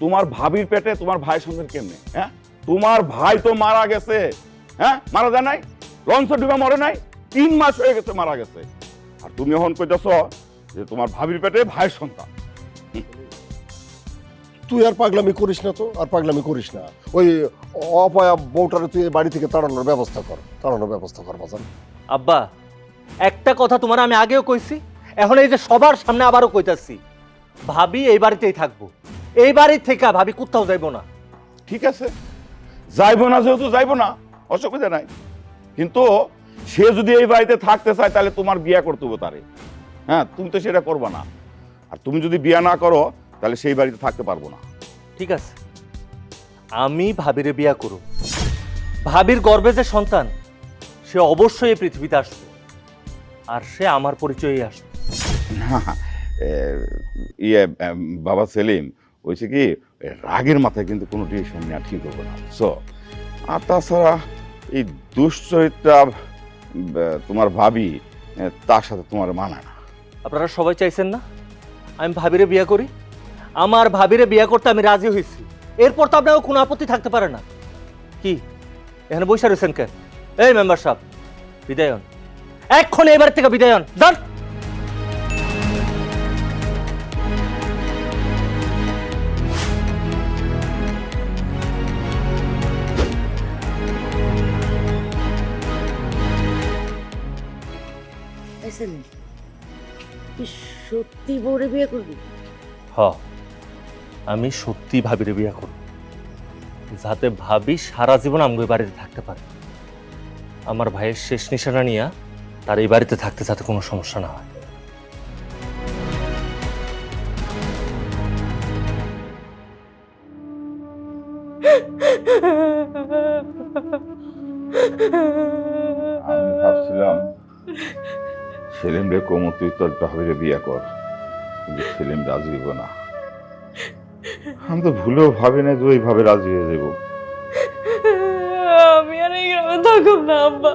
তোমার ভাবির পেটে তোমার ভাই সন্তান কেমনে? হ্যাঁ, তোমার ভাই তো মারা গেছে। হ্যাঁ, মারা যায় নাই? লঞ্চ ডুবে মরে নাই? 3 মাস হয়ে গেছে মারা গেছে। আর তুমি এখন কইতেছ যে তোমার ভাবির পেটে ভাইয়ের সন্তান। তুই আর পাগলামি করিস না তো, আর পাগলামি করিস না। ওই অপয়া বউটারে তুই এই বাড়ি থেকে তাড়ানোর ব্যবস্থা কর বাজান। আব্বা, একটা কথা তোমার আমি আগেও কইছি, এখন এই যে সবার সামনে আবারও কইতাছি, ভাবি এই বাড়িতেই থাকবো। এই বাড়ি থেকে ভাবি কোথাও যাইবো না। ঠিক আছে, যাইবো না, যেহেতু যাইবো না, অসুবিধা নাই। কিন্তু সে যদি এই বাড়িতে থাকতে চায় তাহলে তোমার বিয়ে করতে হবে তারে। হ্যাঁ, তুমি তো সেটা করবে না। আর তুমি যদি বিয়ে না করো তাহলে সেই বাড়িতে থাকতে পারবো না। ঠিক আছে, আমি ভাবিরে বিয়া করব। ভাবির গর্ভে যে সন্তান, সে অবশ্যই এই পৃথিবীতে আসবে, আর সে আমার পরিচয়ই আসবে। বাবা সেলিম, হয়েছে কি, রাগের মাথায় কিন্তু কোনো ডিসিশন নেওয়া ঠিক হবে না। আর তাছাড়া এই দুশ্চরিত্রা তোমার ভাবি, তার সাথে তোমার মানায় না। আপনারা সবাই চাইছেন না আমি ভাবিরে বিয়া করি? আমার ভাবিরে বিয়া করতে আমি রাজি হয়েছি, এরপর তো আপনার কোনো আপত্তি থাকতে পারে না। কি এখানে বসে রয়েছেন কেন? এই মেম্বার সাহেব, বিদায় হন, এক্ষুনি এবার থেকে বিদায় হন, যান। সেলিম, তুই সত্যি বউরে বিয়ে করবি? হ, আমি সত্যি ভাবিরে বিয়া করব, যাতে ভাবি সারা জীবন আমগো বাড়িতে থাকতে পারে। আমার ভাইয়ের শেষ নিশানা নিয়ে তার এই বাড়িতে থাকতে যাতে কোনো সমস্যা না হয়। আমি ভাবছিলাম সেলিম রে কমু তুই তোর ভাবিরে বিয়ে কর, কিন্তু সেলিম রাজি হইব না। আমি তো ভুলেও ভাবি না যে ওইভাবে রাজি হয়ে যাব। আমি আর এই গ্রামে থাকুম না আব্বা।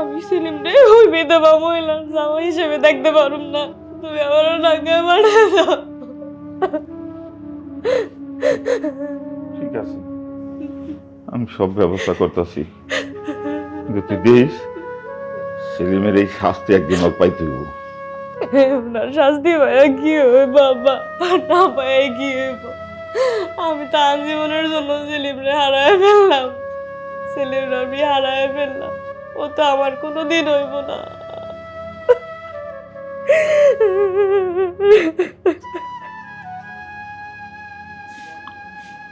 আমি সেলিম রে ওই বিধবা মহিলার জামা হিসেবে দেখতে পারুম না। তুমি আমার ঢাকায় পাঠিয়ে দাও। ঠিক আছে, আমি সব ব্যবস্থা করতেছি, কিন্তু তুই দেখ সেলিমের এই শাস্তি একদিন ওর পাইতে হইব। ওনার শাস্তি পাইয়া কি হবে বাবা, না পাইয়া কি হইব? আমি তো আজীবনের জন্য সেলিমরে হারায় ফেললাম, সেলিমরে আমি হারায় ফেললাম, ও তো আমার কোনো দিন হইব না।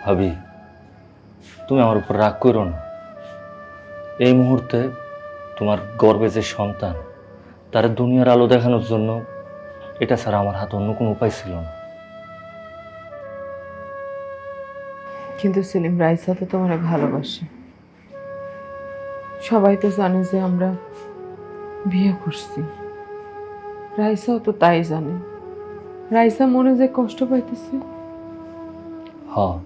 ভাবি, তুমি আমার উপর রাগ করো না। এই মুহূর্তে তোমার গর্ভে যে সন্তান, তার দুনিয়ার আলো দেখানোর জন্য এটা ছাড়া আমার হাতে অন্য কোনো উপায় ছিল না। কিন্তু সেলিম, রাইসা তো তোমার ভালোবাসে, সবাই তো জানে যে আমরা বিয়ে করছি। রাইসাও তো তাই জানে। রাইসা মনে যে কষ্ট পাইতেছে। হ্যাঁ,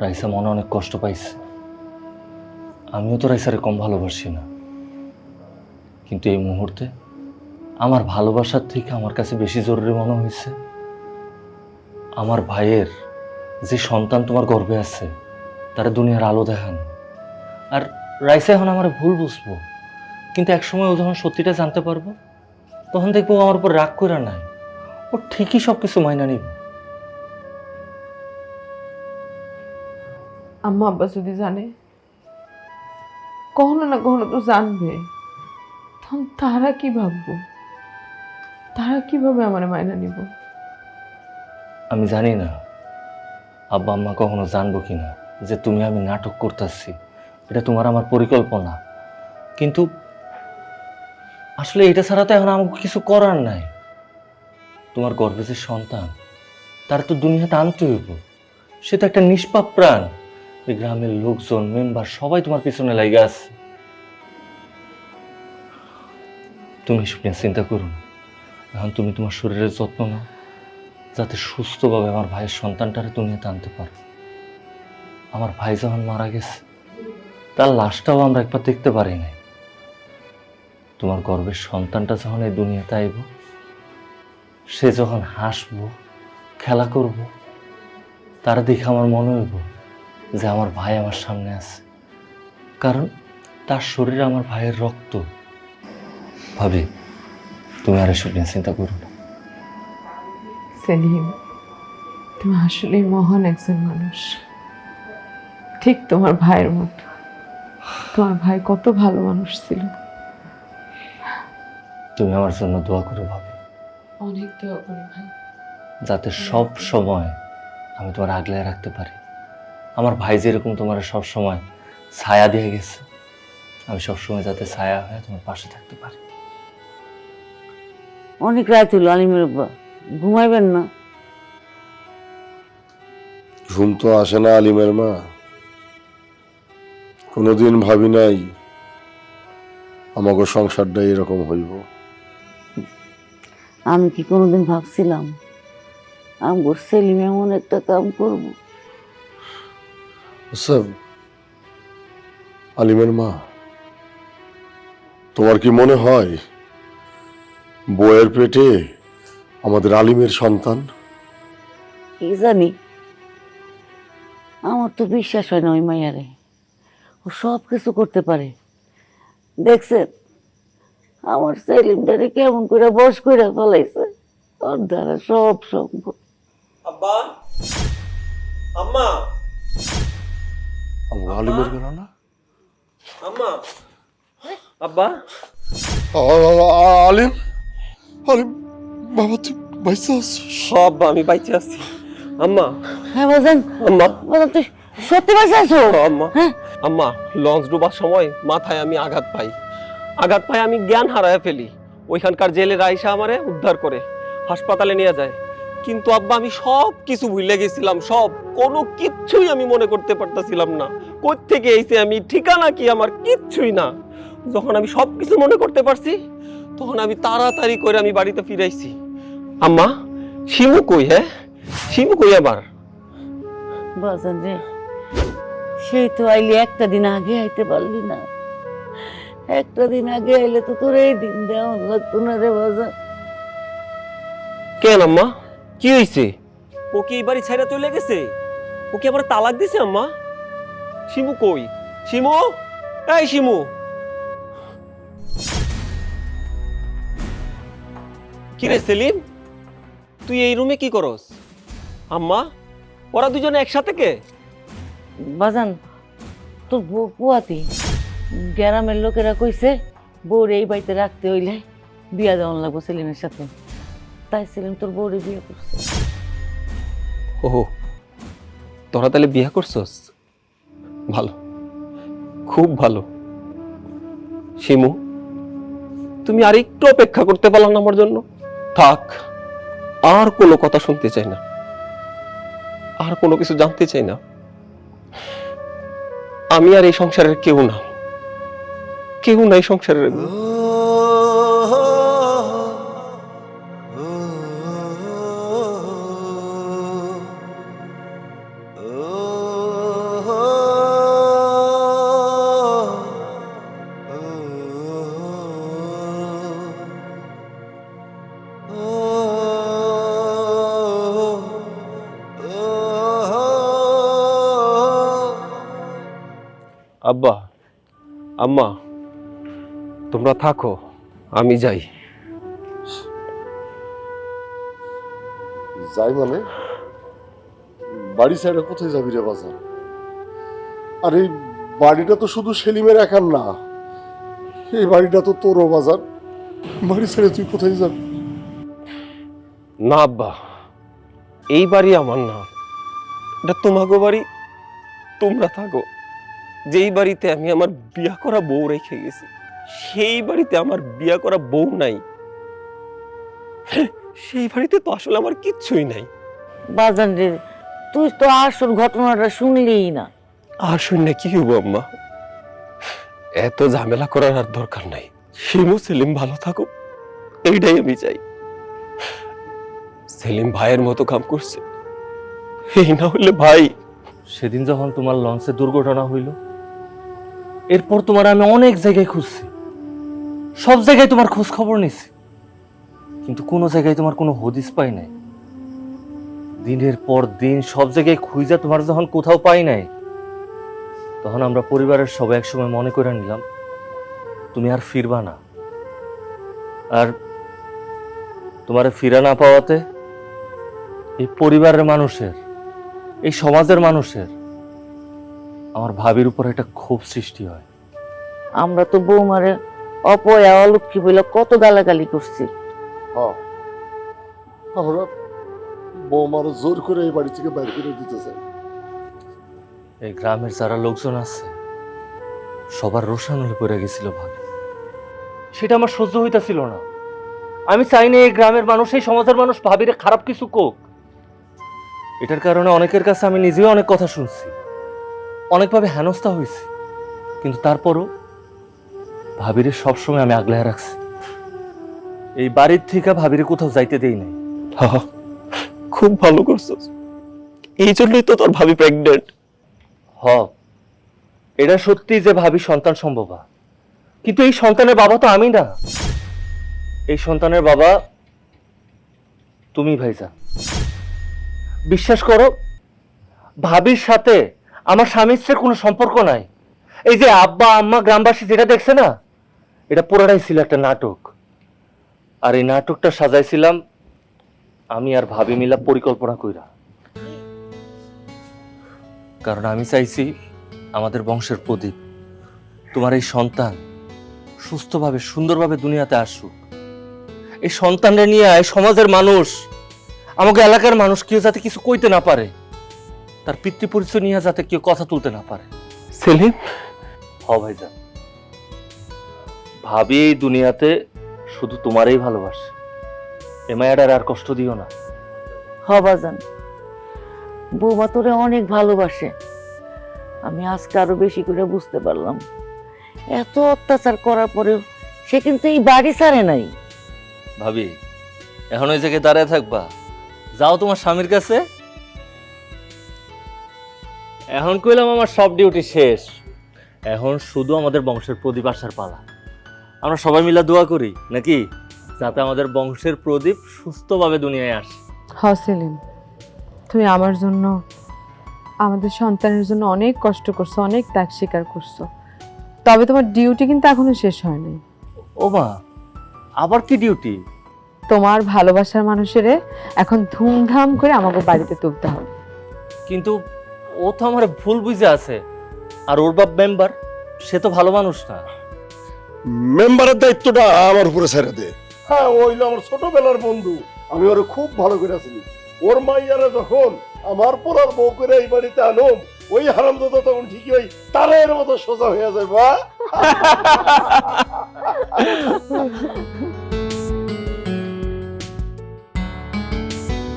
রাইসা মনে অনেক কষ্ট পাইছে। আমিও তো রাইসারে কম ভালোবাসি না, কিন্তু এই মুহূর্তে আমার ভালোবাসার থেকে আমার কাছে বেশি জরুরি মনে হয়েছে আমার ভাইয়ের যে সন্তান তোমার গর্ভে আছে তারা দুনিয়ার আলো দেখানো। আর রাইসা এখন আমার ভুল বুঝবো, কিন্তু একসময় ও যখন সত্যিটা জানতে পারবো তখন দেখবো ও আমার উপর রাগ করে নাই, ও ঠিকই সবকিছু মাইনা নিব। আম্মা আব্বা যদি জানে, কখনো না কখনো তো জানবে, তখন তারা কি ভাববো? তারা কিভাবে আমার মাইনা নিব? আমি জানি না আব্বা আম্মা কখনো জানবো কিনা যে তুমি আমি নাটক করতেছি, এটা তোমার আমার পরিকল্পনা। কিন্তু আসলে এটা ছাড়া তো এখন আমাকে কিছু করার নাই। তোমার গর্ভে যে সন্তান, তার তো দুনিয়াতে আনতে হইব। সে তো একটা নিষ্পাপ প্রাণ। এই গ্রামের লোকজন, মেম্বার সবাই তোমার পিছনে লাগে আছে। তুমি এসব নিয়ে চিন্তা করো না। এখন তুমি তোমার শরীরের যত্ন নাও, যাতে সুস্থভাবে আমার ভাইয়ের সন্তানটারে দুনিয়াতে আনতে পারো। আমার ভাই যখন মারা গেছে, তার লাশটাও আমরা একবার দেখতে পারি নাই। তোমার গর্ভের সন্তানটা যখন এই দুনিয়াতে আইব, সে যখন হাসবো, খেলা করব, তার দেখে আমার মনে হইব যে আমার ভাই আমার সামনে আছে, কারণ তার শরীরে আমার ভাইয়ের রক্ত। ভাবি, তুমি আর এসব নিয়ে চিন্তা করো না। সেলিম, তুমি আসলেই মহান একজন মানুষ, ঠিক তোমার ভাইয়ের মতো। তোমার ভাই কত ভালো মানুষ ছিল। তুমি আমার জন্য দোয়া করো ভাবি, অনেক দোয়া করি ভাই, যাতে সব সময় আমি তোমার আগলে রাখতে পারি। আমার ভাই যেরকম তোমার সব সময় ছায়া দিয়ে গেছে, আমি সবসময় যাতে ছায়া হয়ে তোমার পাশে থাকতে পারি। অনেক রাত হলো আলিমের আব্বা, ঘুমাইবেন না? ঘুম তো আসে না আলিমের মা। কোনোদিন ভাবি নাই আমাকে সংসারটা এরকম হইব। আমি কি কোনোদিন ভাবছিলাম আমার সেলিম এমন একটা কাম করব? আচ্ছা আলিমের মা, তোমার কি মনে হয় বইয়ের পেটে আমাদের আলিমের সন্তান? কি জানি, আমার তো বিশ্বাস হয় না ওই মাইয়ারে। ও সব কিছু করতে পারে। দেখছেন আমার সেলিমটারে কেমন করে বশ করে ফেলাইছে। ওর দ্বারা সব সম্ভব। আব্বা, আম্মা, আমরা আলিমের গেল না? আম্মা, আব্বা, আলিম, আলিম বাবা, তুই বাইসা আছিস? আব্বা আমি বাইচে আছি। আম্মা, হ্যাঁ বাজান, আম্মা, বাজান তুই সত্যি বাঁচে আছো? আম্মা, হ্যাঁ আম্মা, লঞ্চ ডুবার সময় মাথায় আমি আঘাত পাই। আমি জ্ঞান হারায় ফেলি। ওইখানকার জেলের আইসা আমারে উদ্ধার করে হাসপাতালে নিয়ে যায়। কিন্তু আব্বা আমি সব কিছু ভুলে গেছিলাম, সব, কোনো কিচ্ছুই আমি মনে করতে পারতাছিলাম না। কোত্থেকে এসে আমি, ঠিকানা কি আমার, কিচ্ছুই না। যখন আমি সব কিছু মনে করতে পারছি, তখন আমি তাড়াতাড়ি করে আমি বাড়িতে ফিরাইছি। আম্মা, শিমু কই? হ্যাঁ, শিমু কই আবার? বাজান রে, সেই তো আইলি, একটা দিন আগে আইতে পারলি না। একটা দিন আগে আইলে তো তোর এই দিন দেওয়া লাগতো না রে বাজান। কেন আম্মা, কি হয়েছে? ও কি এই বাড়ি ছাইরা চলে গেছে? ও কি আবার তালাক দিছে আম্মা? শিমু কই? শিমু, এই শিমু, কি রে সেলিম, তুই এই রুমে কি করস? আম্মা, ওরা দুজনে একসাথে কে? বাজান, তোর বউ পুয়াতি, গ্রামের লোকেরা কইছে বউরে এই বাড়িতে রাখতে হইলে বিয়া দেওয়ান লাগবো সেলিমের সাথে। তাই সেলিম তোর বউরে বিয়ে করছে। ওহো, তোরা তাহলে বিয়ে করছস? ভালো, খুব ভালো। শিমু, তুমি আর একটু অপেক্ষা করতে পারলাম না আমার জন্য? থাক, আর কোনো কথা শুনতে চাই না, আর কোনো কিছু জানতে চাই না। আমি আর এই সংসারের কেউ না, কেউ নাই সংসারের। আব্বা, আম্মা, তোমরা থাকো, আমি যাই। যাই মানে? বাড়ি ছেড়ে কোথায় যাবি রে বাজার? আর এই বাড়িটা তো শুধু সেলিমের একার না, এই বাড়িটা তো তোরও বাজার। বাড়ি ছেড়ে তুই কোথায় যাবি? না আব্বা, এই বাড়ি আমার না, এটা তোমাগো বাড়ি, তোমরা থাকো। যেই বাড়িতে আমি আমার বিয়া করা বউ রেখে গেছি, সেই বাড়িতে আমার বিয়া করা বউ নাই। সেই বাড়িতে তো আসলে আমার কিচ্ছুই নাই। বাজান রে, তুই তো আসল ঘটনাটা শুনলিই না। আর শুনে কি হবো আম্মা? এত ঝামেলা করার আর দরকার নাই। শিমু সেলিম ভালো থাকুক, এইটাই আমি চাই। সেলিম ভাইয়ের মতো কাম করছে, এই না হলে ভাই। সেদিন যখন তোমার লঞ্চে দুর্ঘটনা হইল, এরপর তোমার আমি অনেক জায়গায় খুঁজছি, সব জায়গায় তোমার খোঁজ খবর নিছি, কিন্তু কোনো জায়গায় তোমার কোনো হদিস পাই নাই। দিনের পর দিন সব জায়গায় খুঁজা তোমার যখন কোথাও পাই নাই, তখন আমরা পরিবারের সবাই একসময় মনে করে নিলাম তুমি আর ফিরবা না। আর তোমারে ফিরা না পাওয়াতে এই পরিবারের মানুষের, এই সমাজের মানুষের আমার ভাবির উপর একটা ক্ষোভ সৃষ্টি হয়। আমরা তো বৌমারে অপয়া অলক্ষী বলে কত গালাগালি করছি। আমরা বৌমার জোর করে এই বাড়ি থেকে বাইর করে দিতে চাই। এই গ্রামের যারা লোকজন আছে সবার রোশানলে পড়ে গেছিল ভাবি, সেটা আমার সহ্য হইতাছিল না। আমি চাই না এই গ্রামের মানুষ, এই সমাজের মানুষ ভাবিরে খারাপ কিছু কোক। এটার কারণে অনেকের কাছে আমি নিজেও অনেক কথা শুনছি, অনেকভাবে হেনস্থা হয়েছি, কিন্তু তারপরও ভাবিরে সবসময় আমি আগলায় রাখছি। এই বাড়ির থেকে ভাবিরে কোথাও যাইতে দেই নাই। খুব ভালো করছস, এই জন্যই তো তোর ভাবি প্রেগনেন্ট। হ, এটা সত্যি যে ভাবি সন্তান সম্ভবা, কিন্তু এই সন্তানের বাবা তো আমি না। এই সন্তানের বাবা তুমি ভাইজা। বিশ্বাস করো, ভাবির সাথে আমার স্বামী স্ত্রীর কোনো সম্পর্ক নাই। এই যে আব্বা আম্মা গ্রামবাসী যেটা দেখছে না, এটা পুরোটাই ছিল একটা নাটক। আর এই নাটকটা সাজাইছিলাম আমি আর ভাবি মিলা পরিকল্পনা কইরা। কারণ আমি চাইছি আমাদের বংশের প্রদীপ, তোমার এই সন্তান সুস্থভাবে সুন্দরভাবে দুনিয়াতে আসুক। এই সন্তানরা নিয়ে এই সমাজের মানুষ, আমাকে এলাকার মানুষ কেউ যাতে কিছু কইতে না পারে, তার পিতৃ পরিচয় নিয়ে যাতে কেউ কথা তুলতে না পারে। সেলিম, হ ভাইজান, ভাবি এই দুনিয়াতে শুধু তোমারই ভালোবাসে। এ মায়াটার আর কষ্ট দিও না। হ বাজান, বৌমা তোরে অনেক ভালোবাসে। আমি আজকে আরো বেশি করে বুঝতে পারলাম। এত অত্যাচার করার পরেও সে কিন্তু এই বাড়ি ছাড়ে নাই। ভাবি, এখন ওই জায়গায় দাঁড়ায় থাকবা? যাও তোমার স্বামীর কাছে। এখন কইলাম আমার সব ডিউটি শেষ, এখন শুধু আমাদের বংশের প্রদীপ আসার পালা। আমরা সবাই মিলে দোয়া করি নাকি, যাতে আমাদের বংশের প্রদীপ সুস্থভাবে দুনিয়ায় আসে। সেলিম, তুমি আমার জন্য, আমাদের সন্তানের জন্য অনেক কষ্ট করছো, অনেক ত্যাগ স্বীকার করছো, তবে তোমার ডিউটি কিন্তু এখনো শেষ হয়নি। ও মা, আবার কি ডিউটি? তোমার ভালোবাসার মানুষেরে এখন ধুমধাম করে আমাকে বাড়িতে তুলতে হবে। কিন্তু ও তো আমার ভুল বুঝে আছে, আর ওর বাপ মেম্বার, সে তো ভালো মানুষ না। মেম্বারের দায়িত্বটা আমার উপরে ছেড়ে দে। হ্যাঁ, ও হইলো আমার ছোটবেলার বন্ধু, আমি ওরে খুব ভালো করে চিনি। ওর মাইয়ারা যখন আমার পোলার বউ করে এই বাড়িতে আনো, ওই হারামজাদা তখন ঠিকই ওই তারের মতো সোজা হয়ে যায়। বা